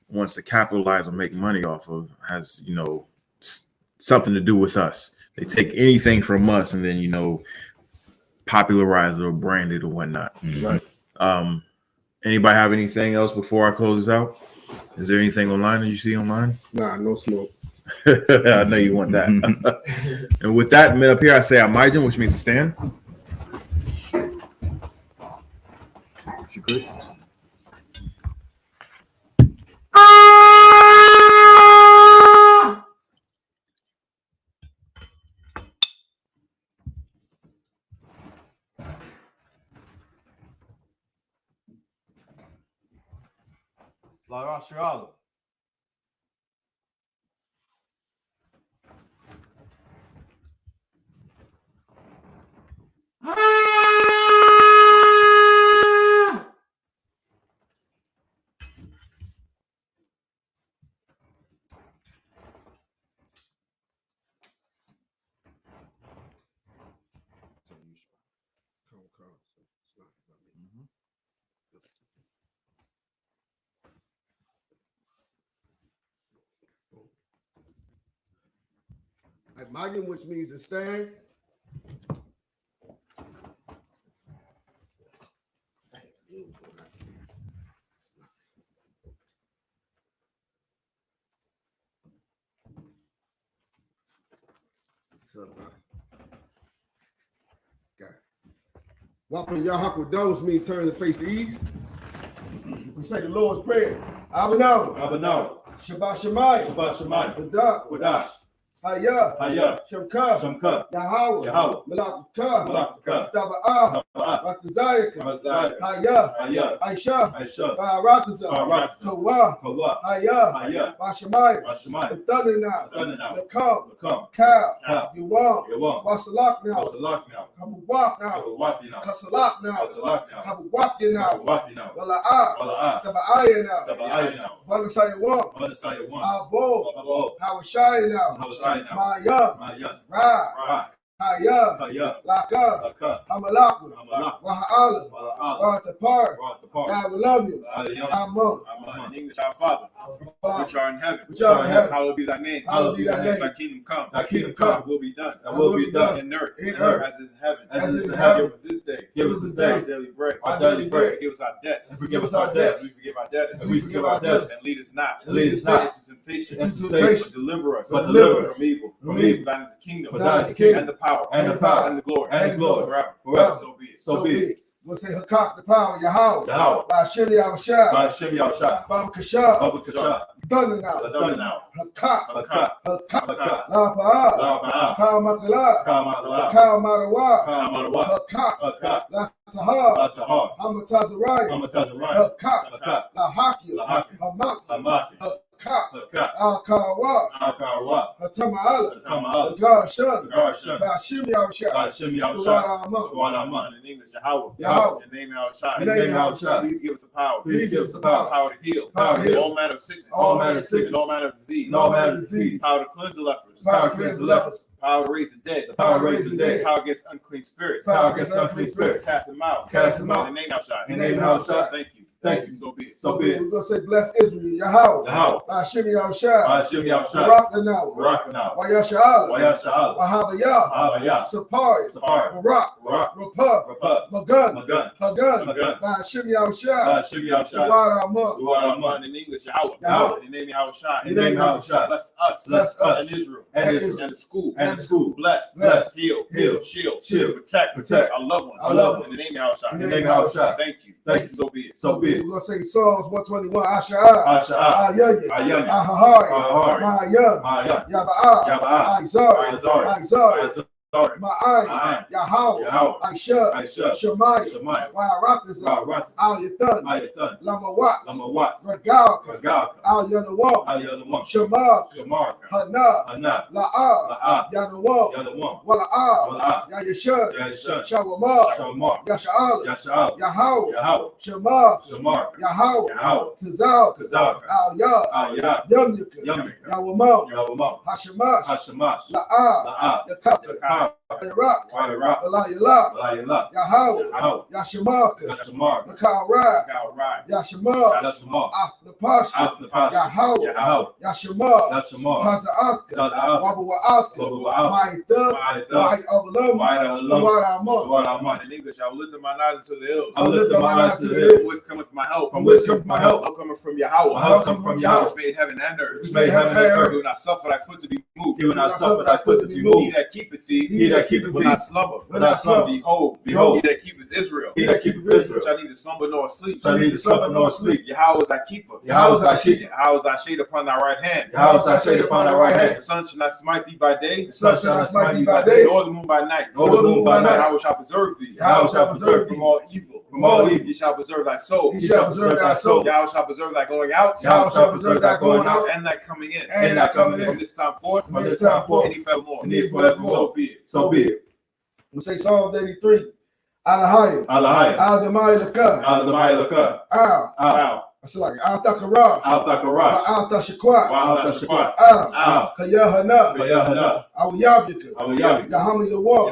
[SPEAKER 1] wants to capitalize or make money off of has, something to do with us. They take anything from us and then, popularize it or brand it or whatnot.
[SPEAKER 2] Mm-hmm.
[SPEAKER 1] Right. Anybody have anything else before I close this out? Is there anything online that you see online?
[SPEAKER 3] Nah, no smoke.
[SPEAKER 1] I know you want that. And with that, men up here, I say Amijin, which means to stand. If you could.
[SPEAKER 2] SHALAM.
[SPEAKER 3] Magin, which means to stand. Whopping Yahanna means turn the face to east. We say the Lord's Prayer. Abano. Shabbat Shemayim. Wadash. I.S.U.P.K. Yahweh. Malak-Ka. Taba'ah. Rakazayaka. I.S.U.P.K. Barakaza. Kawa. Bashamayim. The thunder now. The come. Cow. Yuwam. Wasalak now. Kabawaf now. Kasalak now. Kabawafya now. Wala'ah. Taba'aya now. Balasayawam. Abo. Hawashaya now. Maya. Ra. Haya. Laka. Amalakwa. Waha'ala. Watapar. God will love you. Amon.
[SPEAKER 4] In English, our Father, which art in heaven, hallowed be thy name. Thy kingdom come. Thy will be done. In earth, as in heaven. Give us this day. Our daily bread. Forgive us our debts. We forgive our debtors. And lead us not into temptation. But deliver us from evil. From thine is the kingdom. And the power. And the glory. Forever. So be it.
[SPEAKER 3] We'll say Hakak, the power, Yahweh. Ba'ashem Yahushua. Baba Kasha. Thunder now. Hakak. La Ba'a. Ka Makala. Ka Marawa. Hakak. La Tahar. Hamatazariah. Hakak. La Hakia. Hamak. Haka, Akawa, Hatama'ala, the God Shun, Bashim Yahusha, the Wad Aman,
[SPEAKER 4] In English, Yahweh.
[SPEAKER 3] Yahweh.
[SPEAKER 4] In the name of Yahweh.
[SPEAKER 3] In the name of Yahweh.
[SPEAKER 4] Please give us the power.
[SPEAKER 3] Please give us the power.
[SPEAKER 4] Power to heal.
[SPEAKER 3] Power to heal.
[SPEAKER 4] All manner of sickness.
[SPEAKER 3] All manner of sickness.
[SPEAKER 4] And all manner of disease.
[SPEAKER 3] And all manner of disease.
[SPEAKER 4] Power to cleanse the lepers.
[SPEAKER 3] Power to cleanse the lepers.
[SPEAKER 4] Power to raise the dead.
[SPEAKER 3] Power to raise the dead.
[SPEAKER 4] Power against unclean spirits.
[SPEAKER 3] Power against unclean spirits.
[SPEAKER 4] Cast them out.
[SPEAKER 3] Cast them out.
[SPEAKER 4] In the name of Yahweh.
[SPEAKER 3] In the name of Yahweh.
[SPEAKER 4] Thank you.
[SPEAKER 3] Thank you.
[SPEAKER 4] So be it.
[SPEAKER 3] So be it. We're going to say, bless Israel, Yahweh, Bashim Yahusha, Barak Lanawa, Wayasha'ala, Wahabayah, Sapari, Barak, Rapah, Magun, Hagun, Bashim Yahusha, Wad Aman,
[SPEAKER 4] In English, Yahweh.
[SPEAKER 3] Yahweh.
[SPEAKER 4] In the name of Yahweh.
[SPEAKER 3] In the name of Yahweh.
[SPEAKER 4] Bless us.
[SPEAKER 3] Bless us.
[SPEAKER 4] And Israel.
[SPEAKER 3] And Israel.
[SPEAKER 4] And the school.
[SPEAKER 3] And the school.
[SPEAKER 4] Bless.
[SPEAKER 3] Bless.
[SPEAKER 4] Heal.
[SPEAKER 3] Heal.
[SPEAKER 4] Shield. Protect.
[SPEAKER 3] Protect.
[SPEAKER 4] Our loved ones.
[SPEAKER 3] Our loved ones.
[SPEAKER 4] In the name of Yahweh.
[SPEAKER 3] In the name of Yahweh.
[SPEAKER 4] Thank you.
[SPEAKER 3] Thank you.
[SPEAKER 4] So be it.
[SPEAKER 3] So be it. We're going to say Psalms 121, Asha'ah,
[SPEAKER 5] Asha'ah,
[SPEAKER 3] Ayanya, Ahahari, Ma'ayah, Yaba'ah, Izar, Ma'ay, Yahweh, Aisha, Shemaiah, Wa'aratazah, Al-Yathan, Lamawat, Ragalka, Al-Yanawam, Shamar, Hana, La'ah, Yanawam, Wala'ah, Yayashun, Shawamar, Yasha'al, Yahweh, Shamar, Yahweh, Tazal, Al-Yah, Yumyaka, Yawamam, Hashemash, La'ah, Yakaka, Iraq, Balayala, Yahweh, Yashimaka, Nakal Yashimah, Napash, Yahweh, Yashimah, Taza'atka, Wabawa'atka, Ma'ita, Wa'alam,
[SPEAKER 4] In English, I will lift up my eyes into the hills.
[SPEAKER 3] I will lift up my eyes to the hills.
[SPEAKER 4] From which cometh my help.
[SPEAKER 3] From which cometh my help.
[SPEAKER 4] Help coming from Yahweh.
[SPEAKER 3] My help cometh from Yahweh.
[SPEAKER 4] Which made heaven and earth.
[SPEAKER 3] Which made heaven and earth.
[SPEAKER 4] He will not suffer thy foot to be moved.
[SPEAKER 3] He will not suffer thy foot to be moved.
[SPEAKER 4] He that keepeth thee.
[SPEAKER 3] He that keepeth
[SPEAKER 4] will
[SPEAKER 3] thee.
[SPEAKER 4] not slumber.
[SPEAKER 3] Will not slumber.
[SPEAKER 4] Behold.
[SPEAKER 3] He
[SPEAKER 4] He that keepeth Israel.
[SPEAKER 3] He that keepeth Israel.
[SPEAKER 4] Shall neither slumber nor sleep.
[SPEAKER 3] Shall neither slumber nor sleep.
[SPEAKER 4] Yahweh is thy keeper.
[SPEAKER 3] Yahweh is thy keeper.
[SPEAKER 4] Yahweh is thy shade upon thy right hand.
[SPEAKER 3] Yahweh is thy shade upon thy right hand.
[SPEAKER 4] The sun shall not smite thee by day.
[SPEAKER 3] The sun shall not smite thee by day.
[SPEAKER 4] Nor the moon by night.
[SPEAKER 3] Nor the moon by night.
[SPEAKER 4] Yahweh shall preserve thee.
[SPEAKER 3] Yahweh shall preserve thee
[SPEAKER 4] from all evil.
[SPEAKER 3] From all evil.
[SPEAKER 4] He shall preserve thy soul.
[SPEAKER 3] He shall preserve thy soul.
[SPEAKER 4] Yahweh shall preserve thy going out.
[SPEAKER 3] Yahweh shall preserve thy going out.
[SPEAKER 4] And thy coming in.
[SPEAKER 3] And thy coming in.
[SPEAKER 4] From this time forth.
[SPEAKER 3] From this time forth.
[SPEAKER 4] And forevermore.
[SPEAKER 3] And forevermore.
[SPEAKER 4] So be it.
[SPEAKER 3] So be it. We say Psalms 83. Alahaya. Al-Damayilaka. Al. I said like Al-Takarash. Al-Tashakwa. Al-Yahanna. Al-Yabika. Yahanna Yawam.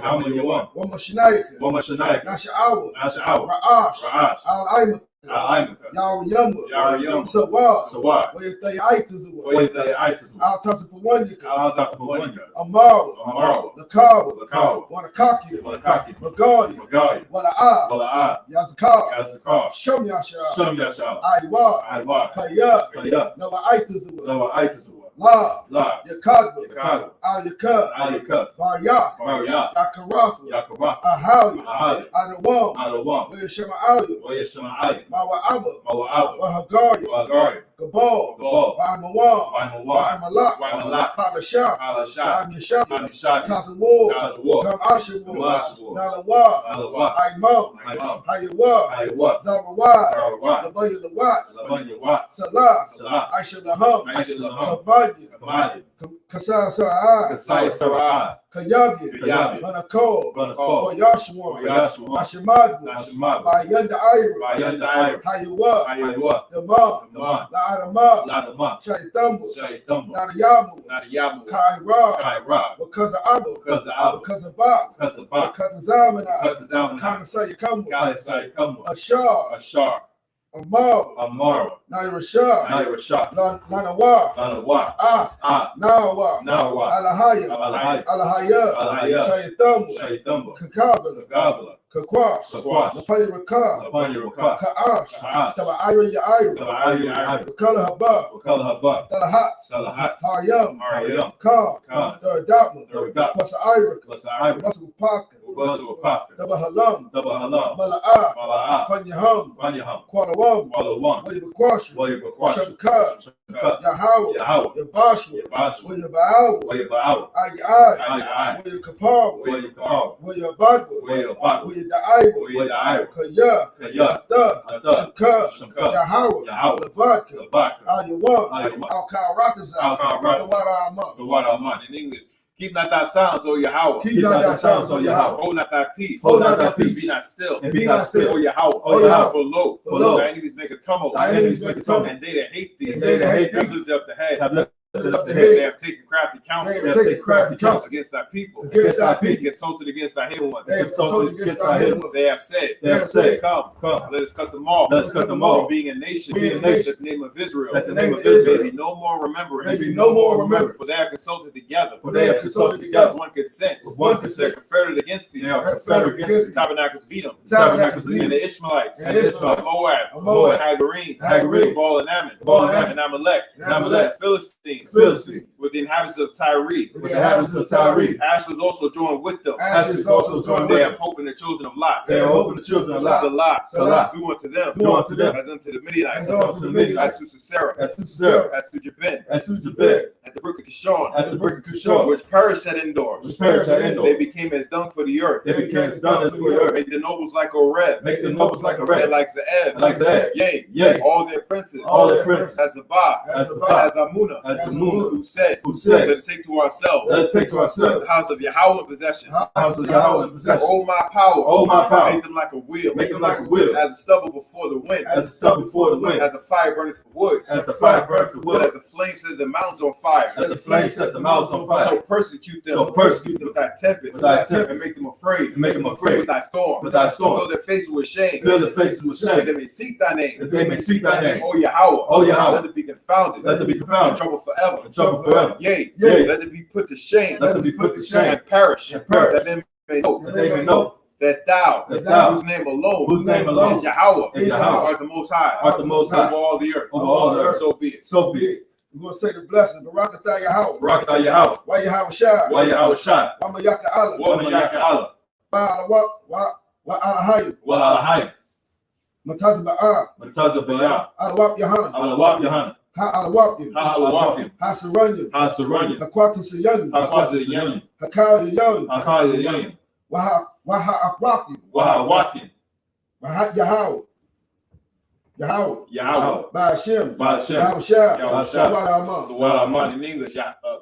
[SPEAKER 3] Wamashanayaka. Nasha'awa. Ra'ash. Al-Aimaka. Yawiyamba. Sawad. Wayatayitazua. Al-Tasapawanyaka. Amara. Lakawa. Wanakakia. Magadi. Wala'ah. Yazakar. Shumyasha. Aiwa. Kaya. Nawa'itazua. La. Yakadwa. Al-Yakad. Baryah. Yakarath. Ahali. Adawam. Wayashama'alia. Mawa'aba. Wahagari. Gabal. Wa'amawam. Wa'amalak. Palashaf. Yashab. Tazawar. Gamashawa. Nalawa. Aimam. Hayawa. Zawawad. Labanya Salah. Aisha Kamanya. Kasai Kayabi. Manako. For Yashua. Ashimadu. Bayanda Ira. Hayawa. Damam. La'adama. Shaitambu. Nadayamu. Kaira. Because of Abu. Because of Bab. Because of Zamana. Kamasaya Kamu. Ashar. Amar. Nairashah. Lanawa. Nawa. Alahaya. Shaitambu. Kakabala. Kakwash. Napayiraka. Ka'ash. Taba'ayra Ya'ayra. Wakala Haba. Talahat. Haryam. Khan. Thirdatma. Pasa'ayraka. Basupaka. Tabahalam. Mala'ah. Panyaham. Kwalawam. Wayibakwash. Yaquasha, Shabakah, Yahweh, Yabashua, Yabaal, Kapar, Yabadwa, Yadaiwa, Kaya, Shaka, Yahweh, Labaka, Ayawan, Al-Karatazah,
[SPEAKER 4] The water of in English. Keep not thy silence, O Yahweh.
[SPEAKER 3] Keep not thy silence, O Yahweh.
[SPEAKER 4] Hold not thy peace.
[SPEAKER 3] Hold not thy peace.
[SPEAKER 4] Be not still.
[SPEAKER 3] And be not still.
[SPEAKER 4] O Yahweh.
[SPEAKER 3] O Yahweh.
[SPEAKER 4] For lo, thy enemies make a tumult.
[SPEAKER 3] Thy enemies make a tumult.
[SPEAKER 4] And they that hate thee.
[SPEAKER 3] And they that hate thee.
[SPEAKER 4] Have lifted up the head.
[SPEAKER 3] They
[SPEAKER 4] They have taken crafty counsel.
[SPEAKER 3] have taken crafty counsel
[SPEAKER 4] Against thy people.
[SPEAKER 3] against thy people.
[SPEAKER 4] Consulted against thy hidden ones.
[SPEAKER 3] They have consulted against thy hidden ones.
[SPEAKER 4] They have said, Come, let us cut them off.
[SPEAKER 3] Let us cut them off.
[SPEAKER 4] Being a nation,
[SPEAKER 3] Being a nation.
[SPEAKER 4] that the name of Israel,
[SPEAKER 3] That the name of Israel
[SPEAKER 4] may be no more remembrance.
[SPEAKER 3] may be no more remembrance.
[SPEAKER 4] For they have consulted together.
[SPEAKER 3] For they have consulted together.
[SPEAKER 4] With one consent.
[SPEAKER 3] With one
[SPEAKER 4] They
[SPEAKER 3] consent.
[SPEAKER 4] conferred against thee.
[SPEAKER 3] They are conferred against
[SPEAKER 4] The tabernacles of Edom.
[SPEAKER 3] the tabernacles of
[SPEAKER 4] And
[SPEAKER 3] Edom,
[SPEAKER 4] the Ishmaelites.
[SPEAKER 3] and the Ishmaelites,
[SPEAKER 4] Of Moab.
[SPEAKER 3] of Moab,
[SPEAKER 4] Hagarim.
[SPEAKER 3] Hagarim,
[SPEAKER 4] Baal and Ammon.
[SPEAKER 3] Baal and Ammon,
[SPEAKER 4] And Amalek.
[SPEAKER 3] and Amalek,
[SPEAKER 4] The Philistines.
[SPEAKER 3] Philistines,
[SPEAKER 4] With the inhabitants of Tyre.
[SPEAKER 3] with the inhabitants of Tyre.
[SPEAKER 4] Ashes also joined with them.
[SPEAKER 3] Ashes also joined
[SPEAKER 4] They
[SPEAKER 3] with
[SPEAKER 4] have
[SPEAKER 3] them.
[SPEAKER 4] hope in the children of Lot.
[SPEAKER 3] They are open the children of Lot.
[SPEAKER 4] Salah.
[SPEAKER 3] Salah.
[SPEAKER 4] Do unto them.
[SPEAKER 3] Do unto them.
[SPEAKER 4] As unto the Midianites.
[SPEAKER 3] As unto the Midianites.
[SPEAKER 4] As to Sisera.
[SPEAKER 3] As to Sisera.
[SPEAKER 4] As to Jabin.
[SPEAKER 3] As to Jabin,
[SPEAKER 4] At the brook of Kishon.
[SPEAKER 3] at the brook of Kishon,
[SPEAKER 4] Which perished at Endor.
[SPEAKER 3] which perished at Endor.
[SPEAKER 4] They became as dung for the earth.
[SPEAKER 3] They became as dung for the earth.
[SPEAKER 4] Make the nobles like Oreb.
[SPEAKER 3] Make the nobles like a
[SPEAKER 4] And
[SPEAKER 3] red,
[SPEAKER 4] like Zeeb.
[SPEAKER 3] like that.
[SPEAKER 4] Yea.
[SPEAKER 3] Yea.
[SPEAKER 4] All their princes.
[SPEAKER 3] All their princes.
[SPEAKER 4] As Zabah.
[SPEAKER 3] As Zabah.
[SPEAKER 4] As Amunah.
[SPEAKER 3] As Amunah.
[SPEAKER 4] Who said.
[SPEAKER 3] Who said,
[SPEAKER 4] Let us take to ourselves.
[SPEAKER 3] let us take to ourselves
[SPEAKER 4] The house of Yahweh in possession.
[SPEAKER 3] house of Yahweh in possession.
[SPEAKER 4] Oh my power.
[SPEAKER 3] Oh my power.
[SPEAKER 4] Make them like a wheel.
[SPEAKER 3] Make them like a wheel,
[SPEAKER 4] As a stubble before the wind.
[SPEAKER 3] as a stub before the wind,
[SPEAKER 4] As a fire burning for wood.
[SPEAKER 3] as the fire burns the
[SPEAKER 4] But
[SPEAKER 3] wood,
[SPEAKER 4] as the flame set the mountains on fire.
[SPEAKER 3] as the flame set the mountains on
[SPEAKER 4] So
[SPEAKER 3] fire.
[SPEAKER 4] persecute them.
[SPEAKER 3] So persecute them
[SPEAKER 4] With thy tempest.
[SPEAKER 3] with thy tempest.
[SPEAKER 4] And make them afraid.
[SPEAKER 3] and make them
[SPEAKER 4] With
[SPEAKER 3] afraid
[SPEAKER 4] thy storm.
[SPEAKER 3] with thy storm.
[SPEAKER 4] Fill their faces with shame.
[SPEAKER 3] Fill their faces with
[SPEAKER 4] That
[SPEAKER 3] shame,
[SPEAKER 4] they may seek thy name.
[SPEAKER 3] that they may seek thy name.
[SPEAKER 4] Oh Yahweh.
[SPEAKER 3] O Yahweh.
[SPEAKER 4] Let it be confounded.
[SPEAKER 3] Let them be
[SPEAKER 4] In
[SPEAKER 3] confounded,
[SPEAKER 4] trouble forever.
[SPEAKER 3] in trouble forever.
[SPEAKER 4] Yea.
[SPEAKER 3] Yea.
[SPEAKER 4] Let it be put to shame.
[SPEAKER 3] Let them be put to shame,
[SPEAKER 4] And perish.
[SPEAKER 3] and perish.
[SPEAKER 4] That men may know.
[SPEAKER 3] that they may know
[SPEAKER 4] That thou.
[SPEAKER 3] that thou,
[SPEAKER 4] Whose name alone.
[SPEAKER 3] whose name alone
[SPEAKER 4] Is Yahweh.
[SPEAKER 3] is Yahweh,
[SPEAKER 4] Art the most high.
[SPEAKER 3] art the most
[SPEAKER 4] Over
[SPEAKER 3] high
[SPEAKER 4] all the earth.
[SPEAKER 3] over all the earth.
[SPEAKER 4] So be it.
[SPEAKER 3] So be it. We're going to say the blessing. Barakatah Yahweh.
[SPEAKER 2] Barakatah Yahweh.
[SPEAKER 3] Why Yahweh Shai?
[SPEAKER 2] Why Yahweh Shai?
[SPEAKER 3] Why Mayaka Allah?
[SPEAKER 2] Wa Mayaka Allah.
[SPEAKER 3] Why Alahayu?
[SPEAKER 2] Wa Alahayim.
[SPEAKER 3] Matazah Ba'ah.
[SPEAKER 2] Matazah Bayah.
[SPEAKER 3] Alawap Yahanna.
[SPEAKER 2] Alawap Yahanna.
[SPEAKER 3] Ha Alawap.
[SPEAKER 2] Ha Alawapim.
[SPEAKER 3] Ha Saranya.
[SPEAKER 2] Ha Saranya.
[SPEAKER 3] Hakwata Sayanya.
[SPEAKER 2] Ha Kwazi Yanyin.
[SPEAKER 3] Hakal Yayan.
[SPEAKER 2] Ha Kali Yanyin.
[SPEAKER 3] Waha Akwati.
[SPEAKER 2] Wa Wakin.
[SPEAKER 3] Waha Yahweh. Yahweh.
[SPEAKER 2] Yahweh.
[SPEAKER 3] Ba'ashem.
[SPEAKER 2] Ba'ashem.
[SPEAKER 3] Yahweh Shai.
[SPEAKER 2] Yahweh Shai.
[SPEAKER 3] Why
[SPEAKER 4] The
[SPEAKER 3] Amon.
[SPEAKER 4] word Aman in English.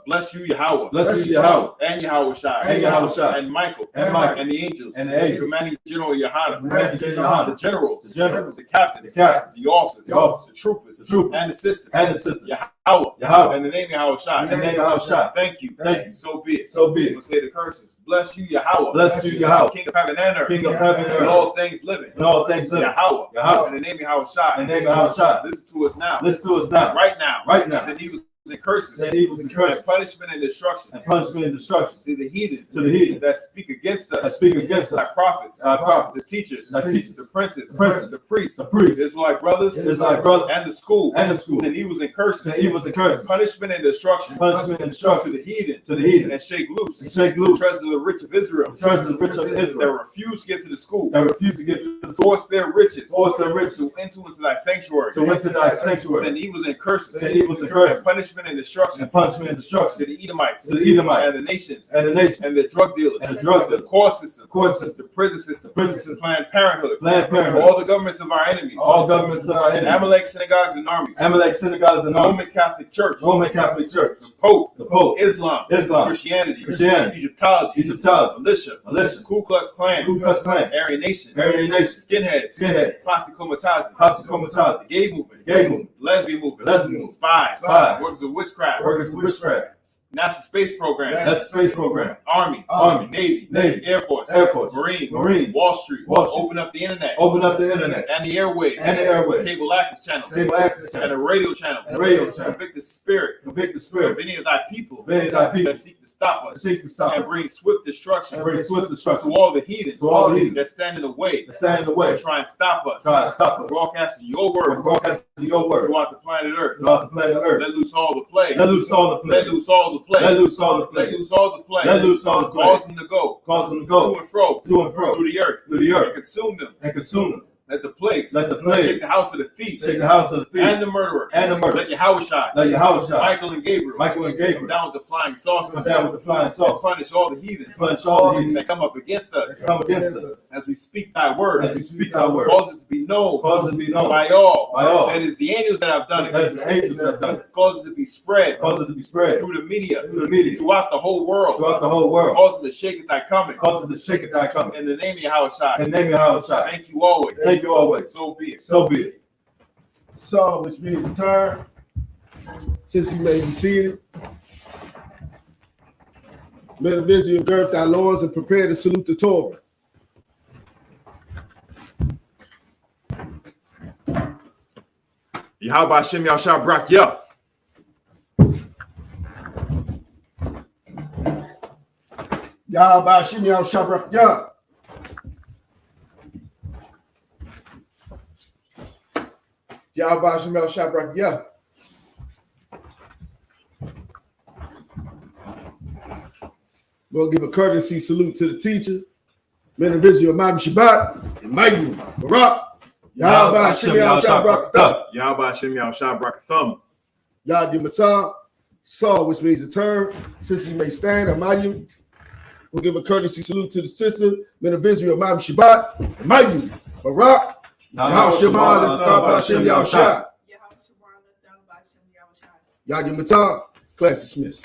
[SPEAKER 4] Bless you, Yahweh.
[SPEAKER 2] Bless you, Yahweh.
[SPEAKER 4] And Yahweh Shai.
[SPEAKER 3] And Yahweh Shai.
[SPEAKER 4] And Michael.
[SPEAKER 3] And Michael.
[SPEAKER 4] And the angels.
[SPEAKER 2] And the angels.
[SPEAKER 4] Commanding General Yahanna.
[SPEAKER 3] Commanding
[SPEAKER 2] Yahanna.
[SPEAKER 4] The generals.
[SPEAKER 2] The generals.
[SPEAKER 4] The captains.
[SPEAKER 2] The captains.
[SPEAKER 4] The officers.
[SPEAKER 2] The officers.
[SPEAKER 4] The troopers.
[SPEAKER 2] The troopers.
[SPEAKER 4] And the sisters.
[SPEAKER 2] And the sisters.
[SPEAKER 4] Yahweh.
[SPEAKER 2] Yahweh.
[SPEAKER 4] And the name Yahweh Shai.
[SPEAKER 2] In the name of Yahweh Shai.
[SPEAKER 4] Thank you.
[SPEAKER 2] Thank you.
[SPEAKER 4] So be it.
[SPEAKER 2] So be
[SPEAKER 4] We'll
[SPEAKER 2] it.
[SPEAKER 4] say the curses. Bless you, Yahweh.
[SPEAKER 2] Bless you, Yahweh.
[SPEAKER 4] King of heaven and earth.
[SPEAKER 2] King of heaven and
[SPEAKER 4] And
[SPEAKER 2] earth.
[SPEAKER 4] all things living.
[SPEAKER 2] And all things living.
[SPEAKER 4] Yahweh.
[SPEAKER 2] Yahweh.
[SPEAKER 4] In the name of Yahweh Shai.
[SPEAKER 2] In the name of Yahweh Shai.
[SPEAKER 4] Listen to us now.
[SPEAKER 2] Listen to us now.
[SPEAKER 4] Right now.
[SPEAKER 2] Right now.
[SPEAKER 4] And evils and curses.
[SPEAKER 2] Send evils and curses.
[SPEAKER 4] And punishment and destruction.
[SPEAKER 2] And punishment and destruction.
[SPEAKER 4] To the heathen.
[SPEAKER 2] To the heathen.
[SPEAKER 4] That speak against us.
[SPEAKER 2] That speak against
[SPEAKER 4] Our
[SPEAKER 2] us.
[SPEAKER 4] prophets.
[SPEAKER 2] Our prophets.
[SPEAKER 4] The teachers.
[SPEAKER 2] The teachers.
[SPEAKER 4] The princes.
[SPEAKER 2] The princes.
[SPEAKER 4] The priests.
[SPEAKER 2] The priests.
[SPEAKER 4] Israelite brothers.
[SPEAKER 2] Israelite brothers.
[SPEAKER 4] And the school.
[SPEAKER 2] And the school.
[SPEAKER 4] Send evils and curses.
[SPEAKER 2] Send evils and curses.
[SPEAKER 4] Punishment and destruction.
[SPEAKER 2] Punishment and
[SPEAKER 4] To
[SPEAKER 2] destruction.
[SPEAKER 4] the heathen.
[SPEAKER 2] To the heathen.
[SPEAKER 4] And shake loose.
[SPEAKER 2] And shake
[SPEAKER 4] The
[SPEAKER 2] loose.
[SPEAKER 4] treasures of the rich of Israel.
[SPEAKER 2] The treasures of the rich of
[SPEAKER 4] That
[SPEAKER 2] Israel.
[SPEAKER 4] refuse to get to the school.
[SPEAKER 2] That refuse to get to the
[SPEAKER 4] Force their riches.
[SPEAKER 2] Force their riches.
[SPEAKER 4] To enter into thy sanctuary.
[SPEAKER 2] To enter thy sanctuary.
[SPEAKER 4] Send evils and curses.
[SPEAKER 2] Send evils and curses.
[SPEAKER 4] And punishment and destruction.
[SPEAKER 2] And punishment and destruction.
[SPEAKER 4] To the Edomites.
[SPEAKER 2] To the Edomites.
[SPEAKER 4] And the nations.
[SPEAKER 2] And the nation.
[SPEAKER 4] And the drug dealers.
[SPEAKER 2] And the drug
[SPEAKER 4] The
[SPEAKER 2] dealers.
[SPEAKER 4] court system.
[SPEAKER 2] Court system.
[SPEAKER 4] The prison system.
[SPEAKER 2] Prison system.
[SPEAKER 4] Planned Parenthood.
[SPEAKER 2] Planned Parenthood.
[SPEAKER 4] All the governments of our enemies.
[SPEAKER 2] All governments of our
[SPEAKER 4] And
[SPEAKER 2] enemies.
[SPEAKER 4] Amalek synagogues and armies.
[SPEAKER 2] Amalek synagogues and armies.
[SPEAKER 4] Roman Catholic Church.
[SPEAKER 2] Roman Catholic Church.
[SPEAKER 4] The Pope.
[SPEAKER 2] The Pope.
[SPEAKER 4] Islam.
[SPEAKER 2] Islam.
[SPEAKER 4] Christianity.
[SPEAKER 2] Christianity.
[SPEAKER 4] Egyptology.
[SPEAKER 2] Egyptology.
[SPEAKER 4] Militia.
[SPEAKER 2] Militia.
[SPEAKER 4] Ku Klux Klan.
[SPEAKER 2] Ku Klux Klan.
[SPEAKER 4] Aryan Nation.
[SPEAKER 2] Aryan Nation.
[SPEAKER 4] Skinheads.
[SPEAKER 2] Skinheads.
[SPEAKER 4] Posse Comitazi.
[SPEAKER 2] Posse Comitazi.
[SPEAKER 4] The gay movement.
[SPEAKER 2] Gay movement.
[SPEAKER 4] Lesbian movement.
[SPEAKER 2] Lesbian movement.
[SPEAKER 4] Spies.
[SPEAKER 2] Spies.
[SPEAKER 4] Workers of witchcraft.
[SPEAKER 2] Workers of witchcraft.
[SPEAKER 4] NASA space program.
[SPEAKER 2] That's the space program.
[SPEAKER 4] Army.
[SPEAKER 2] Army.
[SPEAKER 4] Navy.
[SPEAKER 2] Navy.
[SPEAKER 4] Air Force.
[SPEAKER 2] Air Force.
[SPEAKER 4] Marines.
[SPEAKER 2] Marines.
[SPEAKER 4] Wall Street.
[SPEAKER 2] Wall Street.
[SPEAKER 4] Open up the internet.
[SPEAKER 2] Open up the internet.
[SPEAKER 4] And the airwaves.
[SPEAKER 2] And the airwaves.
[SPEAKER 4] Cable access channels.
[SPEAKER 2] Cable access
[SPEAKER 4] And
[SPEAKER 2] channel.
[SPEAKER 4] the radio channels.
[SPEAKER 2] And radio channel.
[SPEAKER 4] Convict the spirit
[SPEAKER 2] Convict the
[SPEAKER 4] of
[SPEAKER 2] spirit.
[SPEAKER 4] any of thy people
[SPEAKER 2] Many of thy people
[SPEAKER 4] that seek to stop us.
[SPEAKER 2] seek to stop
[SPEAKER 4] And
[SPEAKER 2] us.
[SPEAKER 4] bring swift destruction
[SPEAKER 2] And bring swift
[SPEAKER 4] to
[SPEAKER 2] destruction
[SPEAKER 4] all the heathens
[SPEAKER 2] to all the heathen
[SPEAKER 4] that stand in the way
[SPEAKER 2] that stand in the way.
[SPEAKER 4] and try and stop us.
[SPEAKER 2] Try to stop us.
[SPEAKER 4] Broadcasting your
[SPEAKER 2] From
[SPEAKER 4] word
[SPEAKER 2] broadcasting your word
[SPEAKER 4] throughout the planet Earth.
[SPEAKER 2] throughout the planet Earth.
[SPEAKER 4] Let loose all the plagues.
[SPEAKER 2] Let loose all the
[SPEAKER 4] Let
[SPEAKER 2] plagues.
[SPEAKER 4] loose all the plagues.
[SPEAKER 2] Let loose all the
[SPEAKER 4] Let
[SPEAKER 2] plagues.
[SPEAKER 4] loose all the plagues.
[SPEAKER 2] Let loose all the
[SPEAKER 4] Cause
[SPEAKER 2] plagues.
[SPEAKER 4] them to go
[SPEAKER 2] Cause them to
[SPEAKER 4] to
[SPEAKER 2] go
[SPEAKER 4] and fro
[SPEAKER 2] to and fro
[SPEAKER 4] through the earth
[SPEAKER 2] through the
[SPEAKER 4] and
[SPEAKER 2] earth
[SPEAKER 4] consume them.
[SPEAKER 2] and consume them.
[SPEAKER 4] Let the plagues
[SPEAKER 2] shake
[SPEAKER 4] the house of the thief,
[SPEAKER 2] the house of the thief
[SPEAKER 4] and the murderer, let Yahushua, Michael and Gabriel, come down with the flying saucers, and punish all the heathens, that come up against us, as we speak thy word, cause it to be known, by all, that is the angels that have done it, cause it to be spread, through the media, throughout the whole world, cause them to shake at thy coming, in the name of Yahushua. Thank you always. So be it.
[SPEAKER 3] So, which means turn. Since he may be seated. Men of Israel, gird thy loins and prepare to salute the Torah.
[SPEAKER 1] Yahweh Hashem Yahushua Brak Yah.
[SPEAKER 3] Yahweh Hashem Yahushua Brak Yah. Yahweh Hashem Yahushua Brak Yah. We'll give a courtesy salute to the teacher. Men of Israel, Imam Shabbat, and Michael, Barak. Yahweh Hashem Yahushua Brak Yah.
[SPEAKER 1] Yahweh Hashem Yahushua Brak Thumb.
[SPEAKER 3] Yah Matah, Saw, which means the turn. Sister, you may stand. Almighty. We'll give a courtesy salute to the sister. Men of Israel, Imam Shabbat, and Michael, Barak. Yahweh Shabbat, Yahweh Hashem Yahushua. Yah Matah, class dismissed.